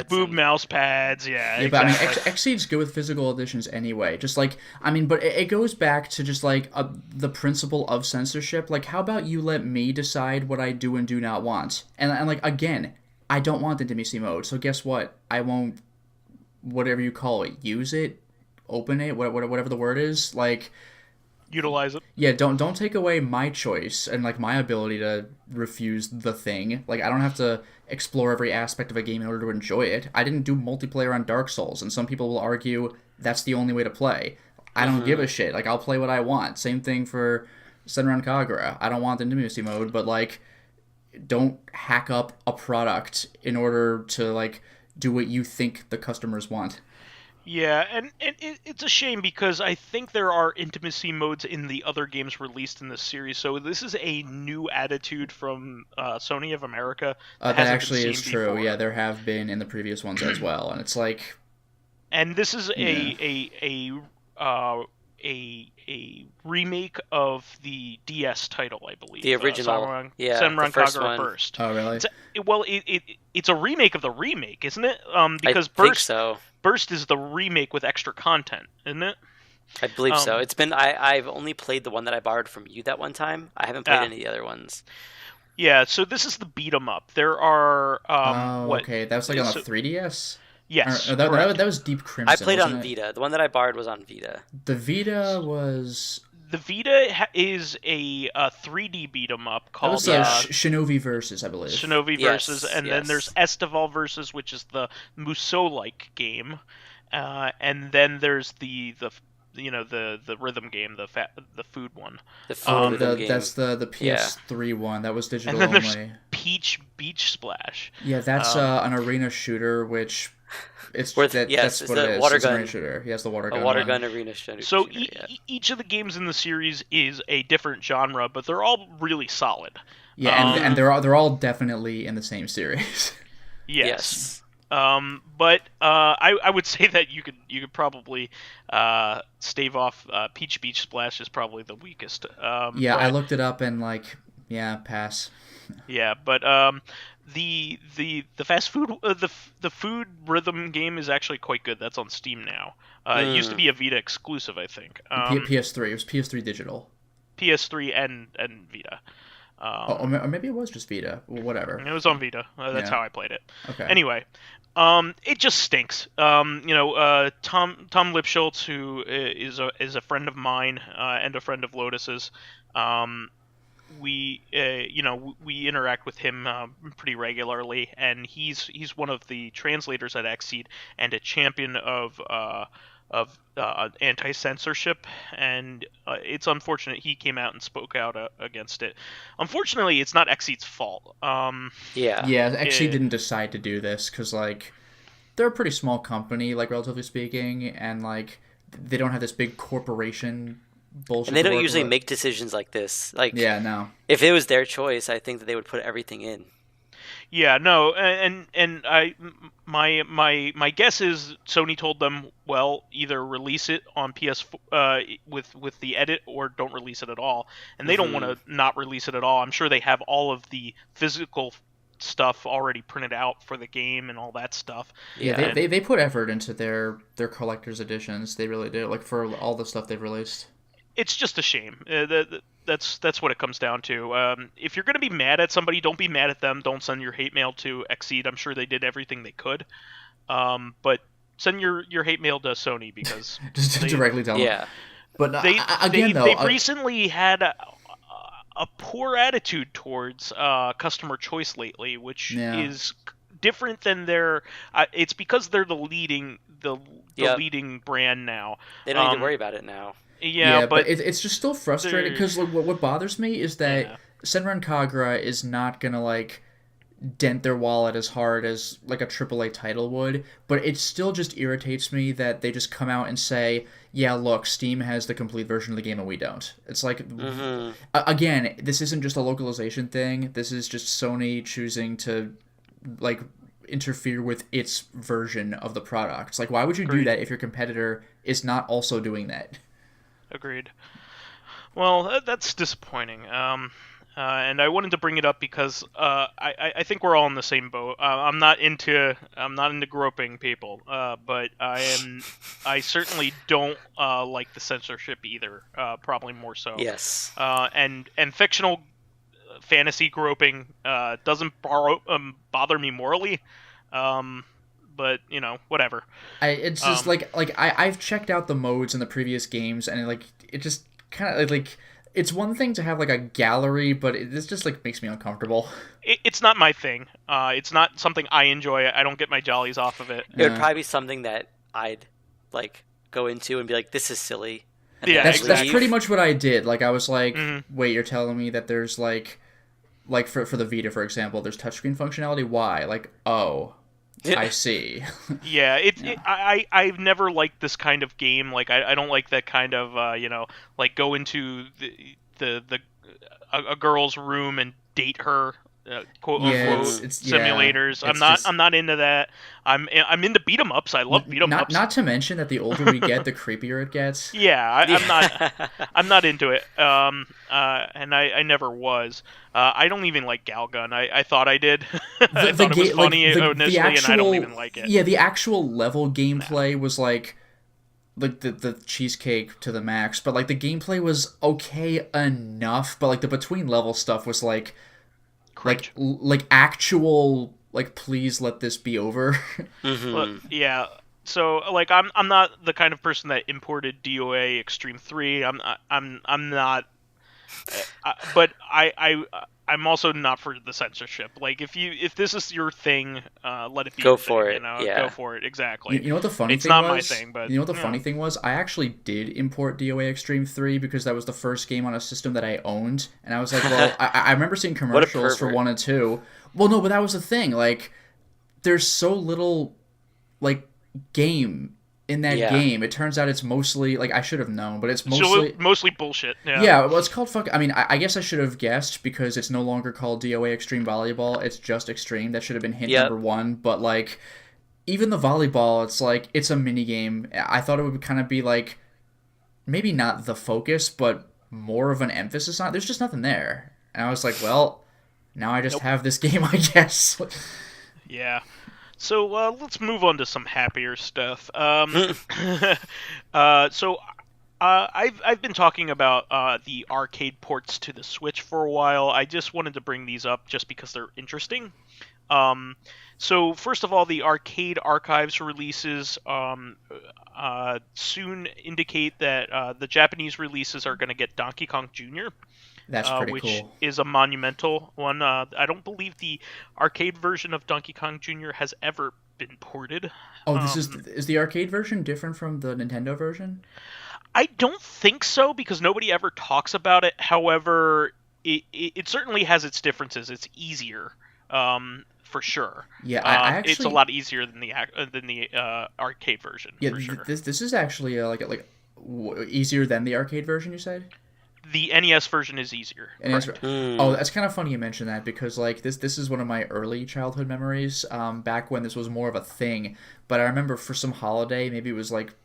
boob mouse pads. Yeah, exactly. But I mean, Xseed's good with physical editions anyway. Just like, I mean, but it goes back to just like the principle of censorship. Like, how about you let me decide what I do and do not want? And like, again, I don't want the intimacy mode. So guess what? I won't. Whatever you call it, use it, open it, whatever the word is, like utilize it. Yeah, don't take away my choice and like my ability to refuse the thing. Like, I don't have to explore every aspect of a game in order to enjoy it. I didn't do multiplayer on Dark Souls, and some people will argue that's the only way to play. I don't give a shit. Like, I'll play what I want. Same thing for Senran Kagura. I don't want the intimacy mode, but like, don't hack up a product in order to like do what you think the customers want. Yeah, and it's a shame because I think there are intimacy modes in the other games released in this series. So this is a new attitude from Sony of America. That actually is true. Before. Yeah, there have been in the previous ones as well, and it's like. And this is a remake of the DS title, I believe. The original, Senran Kagura Burst. Oh, really? It's a remake of the remake, isn't it? Because I think so. Burst is the remake with extra content, isn't it? I believe so. It's been I've only played the one that I borrowed from you that one time. I haven't played any of the other ones. Yeah, so this is the beat 'em up. There are okay, that was like on the 3DS. Yes, that was Deep Crimson. I played on Vita. The one that I borrowed was on Vita. The Vita was. The Vita is a 3D beat 'em up called Shinobi Versus, I believe. Shinobi Versus, and then there's Estival Versus, which is the Musou-like game, and then there's the rhythm game, the food one. The food rhythm game. That's the PS3 one. That was digital and then only. There's Peach Beach Splash. Yeah, that's an arena shooter, which. That's what it is. Water it's gun. An arena shooter. He has the water gun. A water gun arena shooter. So each of the games in the series is a different genre, but they're all really solid. Yeah, and they're all definitely in the same series. Yes. But I would say that you could probably stave off Peach Beach Splash is probably the weakest. I looked it up and pass. Yeah, but the fast food the food rhythm game is actually quite good. That's on Steam now. It used to be a Vita exclusive, I think. PS3. It was PS3 digital. PS3 and Vita. Or maybe it was just Vita. Whatever. It was on Vita. That's how I played it. Okay. Anyway, it just stinks. Tom Lipschultz, who is a friend of mine and a friend of Lotus's. We interact with him pretty regularly, and he's one of the translators at Xseed and a champion of anti-censorship, and it's unfortunate he came out and spoke out against it. Unfortunately, it's not Xseed's fault. Xseed didn't decide to do this because they're a pretty small company, relatively speaking, and they don't have this big corporation bullshit. And they don't usually make decisions like this. No. If it was their choice, I think that they would put everything in. Yeah, no, and my guess is Sony told them, well, either release it on PS with the edit or don't release it at all. And they don't want to not release it at all. I'm sure they have all of the physical stuff already printed out for the game and all that stuff. Yeah, they put effort into their collector's editions. They really do. For all the stuff they've released. it's just a shame. That's what it comes down to. If you're going to be mad at somebody, don't be mad at them. Don't send your hate mail to Exceed. I'm sure they did everything they could. But send your hate mail to Sony because just directly tell them. Yeah. But they've recently had a poor attitude towards customer choice lately, which is different than their. It's because they're the leading leading brand now. They don't need to worry about it now. Yeah, but it's just still frustrating because like, what bothers me is that Senran Kagura is not gonna like dent their wallet as hard as like a AAA title would, but it still just irritates me that they just come out and say, yeah, look, Steam has the complete version of the game and we don't. It's like, again, this isn't just a localization thing. This is just Sony choosing to like interfere with its version of the product. It's like, why would you do that if your competitor is not also doing that? Agreed. Well, that's disappointing. And I wanted to bring it up because I think we're all in the same boat. I'm not into groping people, but I certainly don't like the censorship either. Probably more so. Yes. And fictional fantasy groping doesn't bother me morally. But whatever. It's just I've checked out the modes in the previous games, and it just kind of like. It's one thing to have like a gallery, but this just like makes me uncomfortable. It's not my thing. It's not something I enjoy. I don't get my jollies off of it. It would probably be something that I'd like go into and be like, "This is silly." Yeah, that's pretty much what I did. Like I was like, "Wait, you're telling me that there's like for the Vita, for example, there's touchscreen functionality? Why? Like, oh." I see. Yeah, I've never liked this kind of game. Like I don't like that kind of like go into a girl's room and date her, quote unquote simulators. I'm not into that. I'm into beat 'em ups. I love beat 'em ups. Not to mention that the older we get, the creepier it gets. Yeah, I'm not into it. And I never was. I don't even like Galgun. I thought I did. I thought it was funny initially, and I don't even like it. Yeah, the actual level gameplay was like the cheesecake to the max, but like the gameplay was okay enough, but like the between level stuff was like cringe. like actual like please let this be over. Yeah. So like I'm not the kind of person that imported DOA Extreme 3. I'm not. But I'm also not for the censorship. Like if this is your thing, let it be. Go for it. Go for it. Exactly. You know what the funny thing was? It's not my thing, but you know what the funny thing was? I actually did import DOA Extreme 3 because that was the first game on a system that I owned, and I was like, well, I remember seeing commercials for 1 and 2. Well, no, but that was the thing. Like, there's so little like game in that game. It turns out it's mostly like I should have known, but it's mostly bullshit. Yeah, well, it's called I mean, I guess I should have guessed because it's no longer called DOA Extreme Volleyball. It's just Extreme. That should have been hint number 1. But like, even the volleyball, it's like it's a mini game. I thought it would kind of be like maybe not the focus, but more of an emphasis on it. There's just nothing there, and I was like, well, now I just have this game, I guess. Yeah. So let's move on to some happier stuff. I've been talking about the arcade ports to the Switch for a while. I just wanted to bring these up just because they're interesting. So first of all, the Arcade Archives releases soon indicate that the Japanese releases are going to get Donkey Kong Jr. That's pretty which cool. Is a monumental one. I don't believe the arcade version of Donkey Kong Jr. has ever been ported. Oh, is the arcade version different from the Nintendo version? I don't think so, because nobody ever talks about it. However, it certainly has its differences. It's easier, for sure. Yeah, I actually, it's a lot easier than the arcade version. Yeah, for sure. This is actually easier than the arcade version. You said. The NES version is easier. Oh, that's kind of funny you mention that because like this is one of my early childhood memories. Back when this was more of a thing, but I remember for some holiday, maybe it was like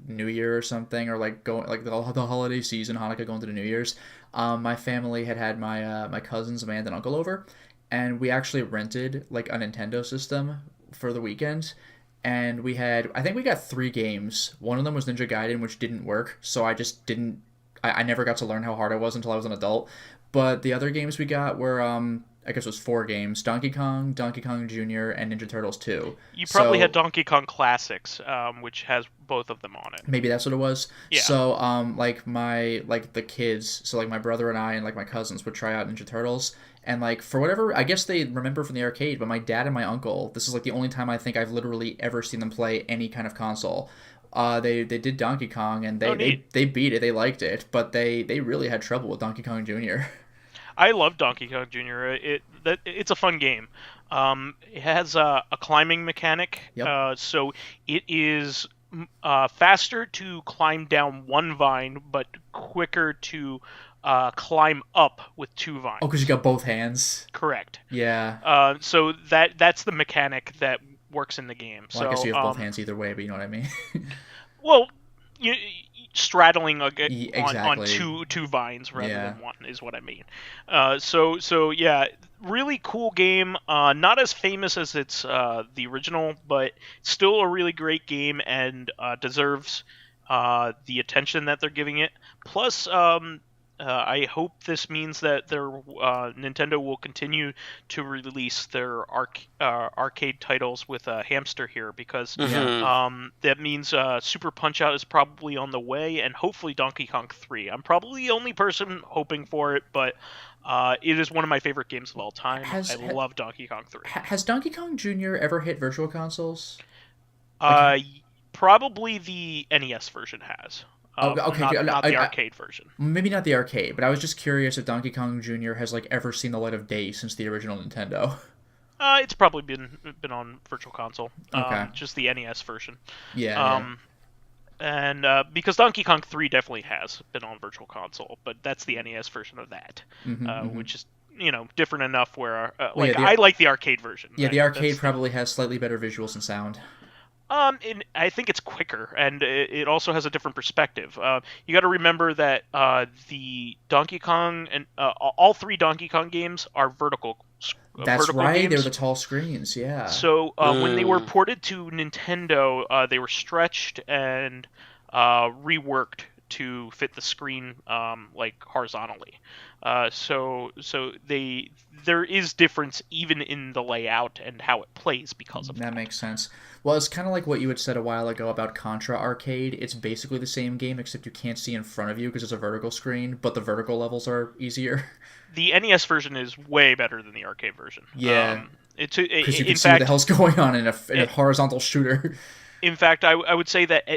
New Year or something, or like going like the holiday season, Hanukkah going to the New Year's. My family had my cousins, my aunt and uncle over, and we actually rented like a Nintendo system for the weekend. And I think we got 3 games. One of them was Ninja Gaiden, which didn't work, so I just didn't I never got to learn how hard it was until I was an adult. But the other games we got were, I guess it was 4 games: Donkey Kong, Donkey Kong Jr., and Ninja Turtles 2. You probably So had Donkey Kong Classics, which has both of them on it. maybe that's what it was. Yeah. So, like the kids, so like my brother and I and like my cousins would try out Ninja Turtles, and like for whatever, I guess they remember from the arcade. But my dad and my uncle, this is like the only time I think I've literally ever seen them play any kind of console. They did Donkey Kong, and they beat it. They liked it, but they really had trouble with Donkey Kong Jr. I love Donkey Kong Jr. It's a fun game. It has a climbing mechanic, Yep. so it is faster to climb down one vine, but quicker to climb up with 2 vines. Oh, because you got both hands. Correct. Yeah. So that's the mechanic that works in the game. Well, so I guess you have both hands either way, but you know what I mean. well, you straddling on Exactly. two vines rather Yeah. than one is what I mean. So yeah, really cool game. Not as famous as its the original, but still a really great game and deserves the attention that they're giving it. Plus, I hope this means that their Nintendo will continue to release their arcade titles with Hamster here, because that means Super Punch-Out is probably on the way, and hopefully Donkey Kong 3. I'm probably the only person hoping for it, but it is one of my favorite games of all time. I love Donkey Kong 3. Has Donkey Kong Jr. ever hit Virtual Consoles? Probably the NES version has. Okay, not the arcade version. Maybe not the arcade, but I was just curious if Donkey Kong Jr. has like ever seen the light of day since the original Nintendo. It's probably been on Virtual Console. Okay. Just the NES version. Yeah. And because Donkey Kong 3 definitely has been on Virtual Console, but that's the NES version of that, which is different enough where I like the arcade version. Yeah, the arcade probably has slightly better visuals and sound. I think it's quicker, and it also has a different perspective. You got to remember that the Donkey Kong and all 3 Donkey Kong games are vertical. That's vertical right. Games. They were the tall screens. Yeah. So when they were ported to Nintendo, they were stretched and reworked to fit the screen horizontally. So there is difference even in the layout and how it plays because of that. That makes sense. Well, it's kind of like what you had said a while ago about Contra Arcade. It's basically the same game, except you can't see in front of you because it's a vertical screen, but the vertical levels are easier. The NES version is way better than the arcade version. Yeah. Because you can see what the hell's going on in a horizontal shooter. In fact, I would say that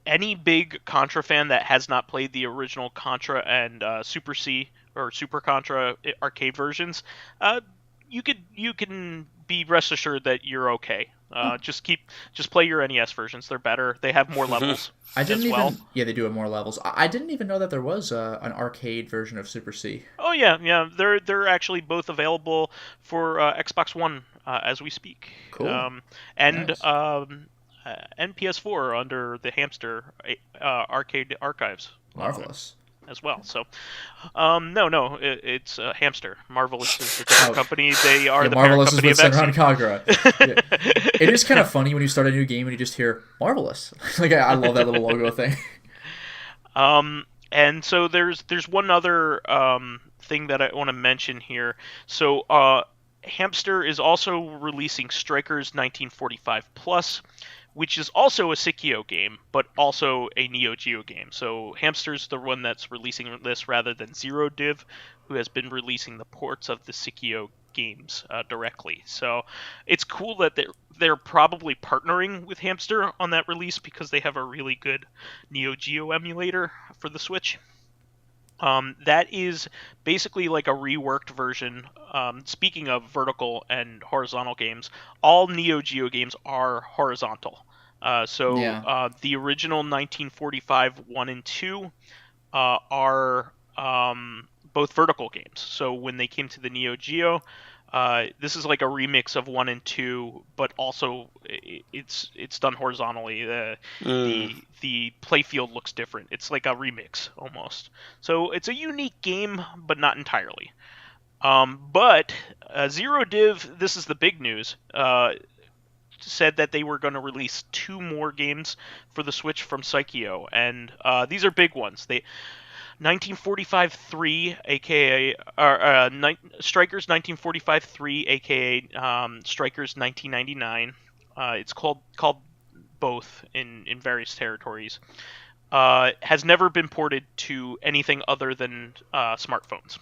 any big Contra fan that has not played the original Contra and Super C or Super Contra arcade versions, you can be rest assured that you're okay. Just play your NES versions; they're better. They have more levels. Yeah, they do have more levels. I didn't even know that there was an arcade version of Super C. Oh yeah. They're actually both available for Xbox One as we speak. Cool. And Nice. And PS4 under the Hamster Arcade Archives. Marvelous. As well. So, it's Hamster. Marvelous is the different company. They are the parent Marvelous company is of with X. Senran Kagura. Yeah. It is kind of funny when you start a new game and you just hear Marvelous. Like I love that little logo thing. And so there's one other thing that I want to mention here. So Hamster is also releasing Strikers 1945 Plus, which is also a Sikio game, but also a Neo Geo game. So Hamster's the one that's releasing this rather than Zero Div, who has been releasing the ports of the Sikio games directly. So it's cool that they're probably partnering with Hamster on that release because they have a really good Neo Geo emulator for the Switch. That is basically like a reworked version. Speaking of vertical and horizontal games, all Neo Geo games are horizontal. The original 1945 1 and 2 are both vertical games. So when they came to the Neo Geo, this is like a remix of 1 and 2, but also it's done horizontally. The playfield looks different. It's like a remix almost. So it's a unique game, but not entirely. But Zero Div, this is the big news, said that they were going to release 2 more games for the Switch from Psychio, and these are big ones. 1945-3, aka Strikers 1945-3, aka Strikers 1999. It's called both in various territories. Has never been ported to anything other than smartphones.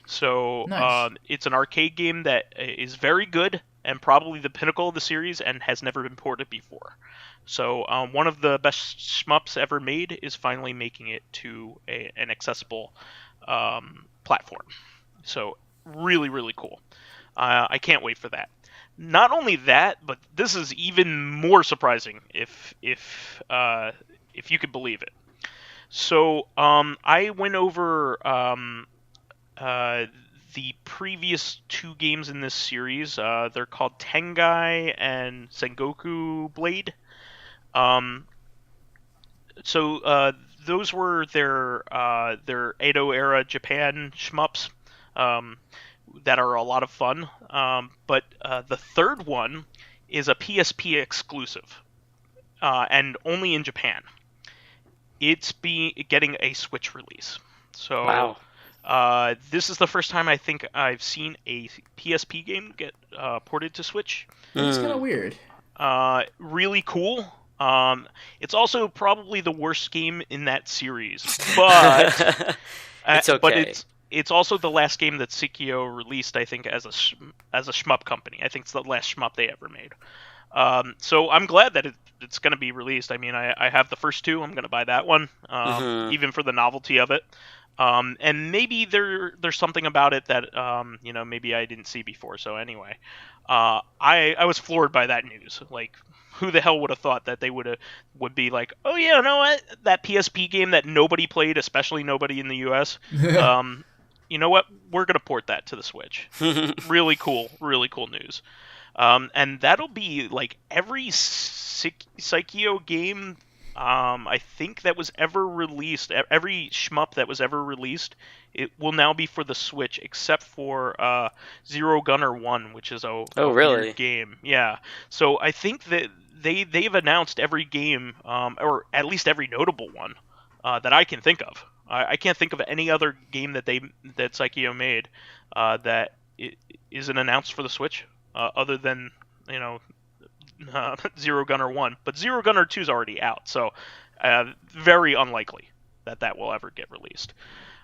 So Nice. it's an arcade game that is very good and probably the pinnacle of the series and has never been ported before. So one of the best shmups ever made is finally making it to an accessible platform. So really, really cool. I can't wait for that. Not only that, but this is even more surprising if you could believe it. So I went over the previous two games in this series. They're called Tengai and Sengoku Blade. So those were their Edo era Japan shmups that are a lot of fun. But the third one is a PSP exclusive and only in Japan. It's getting a Switch release. So Wow. this is the first time I think I've seen a PSP game get ported to Switch. That's kind of weird. Really cool. It's also probably the worst game in that series, but It's okay. But it's also the last game that Sikio released, I think, as a shmup company. I think it's the last shmup they ever made. So I'm glad that it's going to be released. I mean, I have the first two. I'm going to buy that one, even for the novelty of it. And maybe there's something about it that maybe I didn't see before. So anyway, I was floored by that news. Like, who the hell would have thought that they would be like, oh yeah, you know what? That PSP game that nobody played, especially nobody in the U.S. You know what? We're gonna port that to the Switch. Really cool news. And that'll be like every Psycheo game. I think that was ever released, every shmup that was ever released, it will now be for the Switch, except for Zero Gunner 1, which is a really? weird game. Yeah. So I think that they've announced every game, or at least every notable one, that I can think of. I can't think of any other game that Psycheo made that isn't announced for the Switch, other than Zero Gunner 1, but Zero Gunner 2 is already out, so very unlikely that will ever get released.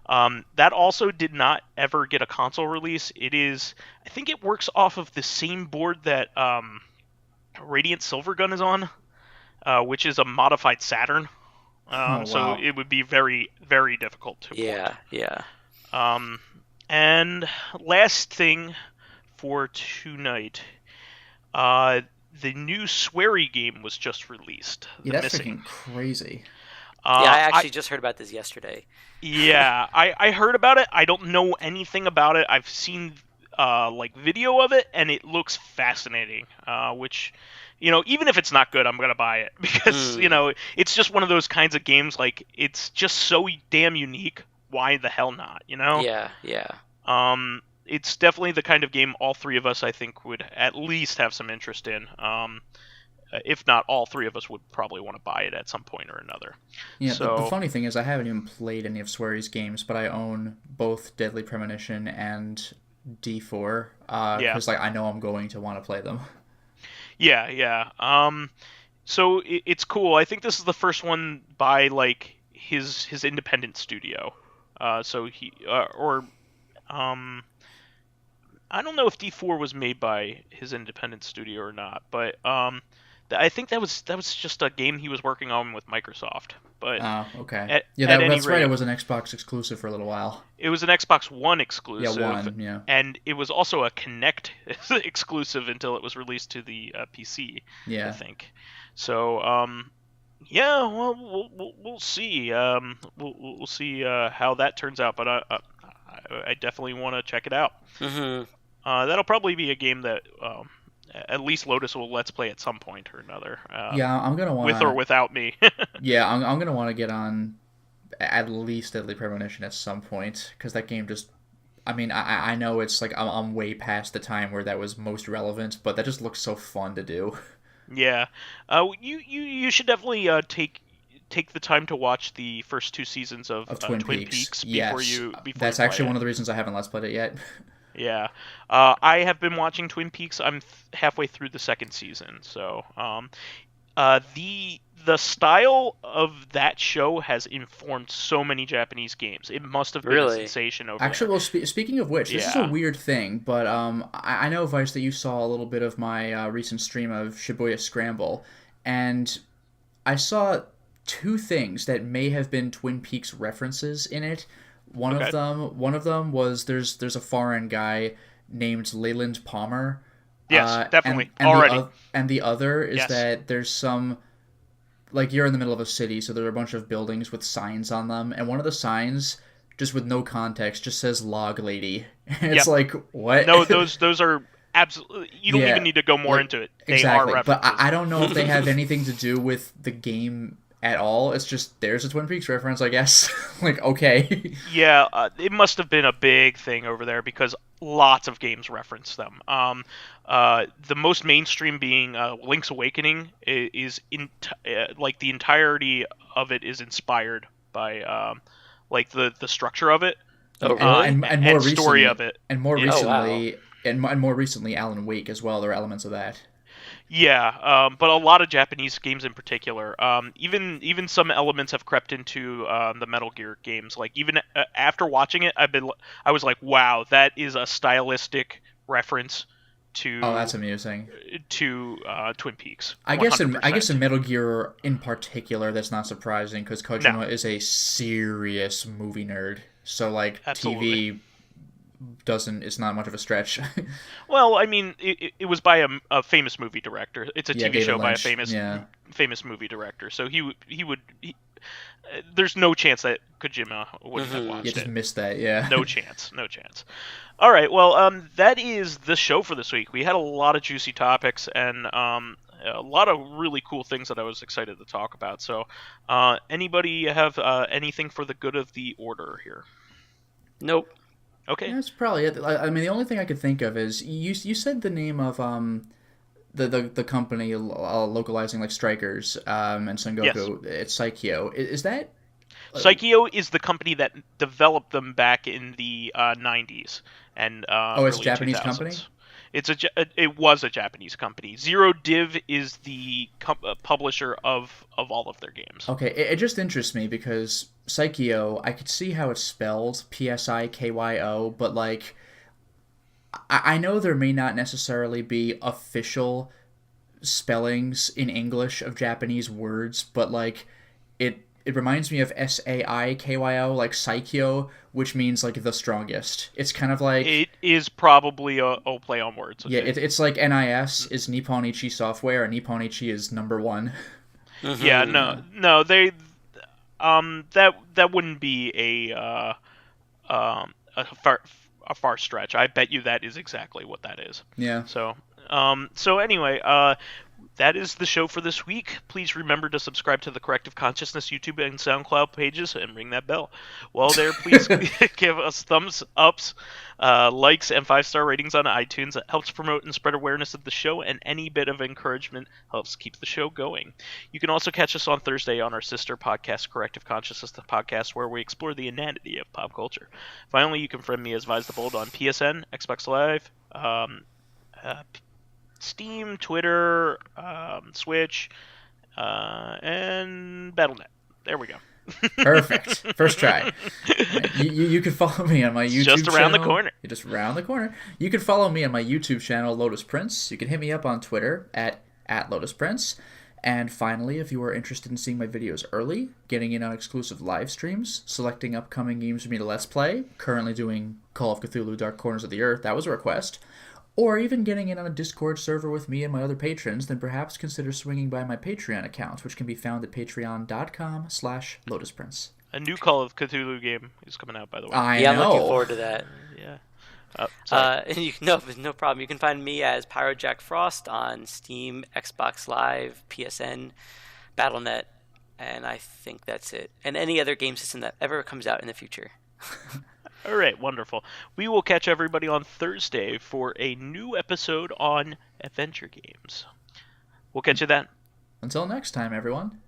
That also did not ever get a console release. I think it works off of the same board that Radiant Silvergun is on, which is a modified Saturn. Wow. So it would be very, very difficult to port. Yeah. And last thing for tonight, the new Swery game was just released. Yeah, that's freaking crazy. I actually just heard about this yesterday. Yeah, I heard about it. I don't know anything about it. I've seen video of it, and it looks fascinating. Which, even if it's not good, I'm gonna buy it because it's just one of those kinds of games. Like, it's just so damn unique. Why the hell not? Yeah. It's definitely the kind of game all three of us, I think, would at least have some interest in. If not, all three of us would probably want to buy it at some point or another. Yeah, so, the funny thing is I haven't even played any of Swery's games, but I own both Deadly Premonition and D4, because I know I'm going to want to play them. Yeah. So it's cool. I think this is the first one by his independent studio. So he I don't know if D4 was made by his independent studio or not, but I think that was just a game he was working on with Microsoft. But okay. That's right. It was an Xbox exclusive for a little while. It was an Xbox One exclusive. Yeah, One. Yeah. And it was also a Kinect exclusive until it was released to the PC. Yeah. I think. So yeah. Well, we'll see. We'll see how that turns out. But I definitely want to check it out. Mm-hmm. That'll probably be a game that at least Lotus will let's play at some point or another. I'm gonna want with or without me. Yeah, I'm gonna want to get on at least Deadly Premonition at some point, because that game just. I mean, I know it's like I'm way past the time where that was most relevant, but that just looks so fun to do. Yeah, you should definitely take take the time to watch the first 2 seasons of Twin Twin Peaks. Peaks Yes, before that's you actually play one it. of the reasons I haven't Let's Played it yet. Yeah, I have been watching Twin Peaks. I'm halfway through the second season, so the style of that show has informed so many Japanese games. It must have been a Really? sensation over Actually, there. well, speaking of which, this is a Yeah. weird thing, but I know, Vice, that you saw a little bit of my recent stream of Shibuya Scramble, and I saw two things that may have been Twin Peaks references in it. One Okay. of them was there's a foreign guy named Leyland Palmer. Yes, definitely. And Already. and the other is Yes. that there's some, like, you're in the middle of a city, so there are a bunch of buildings with signs on them, and one of the signs, just with no context, just says "Log Lady." And it's Yep. like, what? No, those are absolutely. You don't Yeah, even need to go more like, into it. They exactly. are But references. I don't know if they have anything to do with the game at all. It's just, there's a Twin Peaks reference, I guess. Like, okay. Yeah, it must have been a big thing over there because lots of games reference them. The most mainstream being Link's Awakening is like the entirety of it is inspired by like the structure of it. Oh, really? And more and recently, story of it. And more Yeah. recently, Oh, and more recently, Alan Wake as well. There are elements of that. Yeah, but a lot of Japanese games in particular. Even some elements have crept into the Metal Gear games. Like even after watching it, I was like, wow, that is a stylistic reference to Oh, that's amusing. Twin Peaks. I guess in 100%. Metal Gear in particular, that's not surprising because Kojima No. is a serious movie nerd. So like Absolutely. TV doesn't. It's not much of a stretch. Well, I mean, it was by a famous movie director. It's a Yeah, TV David show by a Lynch. famous Yeah. famous movie director. So there's no chance that Kojima wouldn't have Mhm. watched You just it. missed that. Yeah. No chance. No chance. All right. Well, that is the show for this week. We had a lot of juicy topics and a lot of really cool things that I was excited to talk about. So, anybody have anything for the good of the order here? Nope. Okay. That's probably it. I mean, the only thing I could think of is you said the name of the company localizing like Strikers and Sengoku. It's Saikyo. Is that? Saikyo is the company that developed them back in the 90s and It's a early Japanese 2000s. company? It was a Japanese company. Zero Div is the publisher of all of their games. Okay, it just interests me because Saikyo, I could see how it's spelled Psykyo, but like I know there may not necessarily be official spellings in English of Japanese words, but like it reminds me of Saikyo, like Saikyo, which means like the strongest. It's kind of like It is probably a play on words. yeah, it's like NIS is Nippon Ichi Software, and Nippon Ichi is number one. Mhm. Yeah, no, they that wouldn't be a far stretch. I bet you that is exactly what that is. Yeah. So anyway, that is the show for this week. Please remember to subscribe to the Corrective Consciousness YouTube and SoundCloud pages and ring that bell. While there, please give us thumbs ups, likes, and 5-star ratings on iTunes. It helps promote and spread awareness of the show, and any bit of encouragement helps keep the show going. You can also catch us on Thursday on our sister podcast, Corrective Consciousness, the podcast where we explore the inanity of pop culture. Finally, you can friend me as vysethebold on PSN, Xbox Live, Steam, Twitter, Switch, and Battle.net. There we go. Perfect. First try. You can follow me on my YouTube Just around the channel. corner. You're just around the corner. You can follow me on my YouTube channel, Lotus Prince. You can hit me up on Twitter at Lotus Prince. And finally, if you are interested in seeing my videos early, getting in on exclusive live streams, selecting upcoming games for me to Let's Play, currently doing Call of Cthulhu Dark Corners of the Earth, that was a request, or even getting in on a Discord server with me and my other patrons, then perhaps consider swinging by my Patreon account, which can be found at patreon.com/LotusPrince. A new Call of Cthulhu game is coming out, by the way. I Yeah, know. I'm looking forward to that. Yeah. No problem. You can find me as PyroJackFrost on Steam, Xbox Live, PSN, Battle.net, and I think that's it. And any other game system that ever comes out in the future. All right, wonderful. We will catch everybody on Thursday for a new episode on adventure games. We'll catch you then. Until next time, everyone.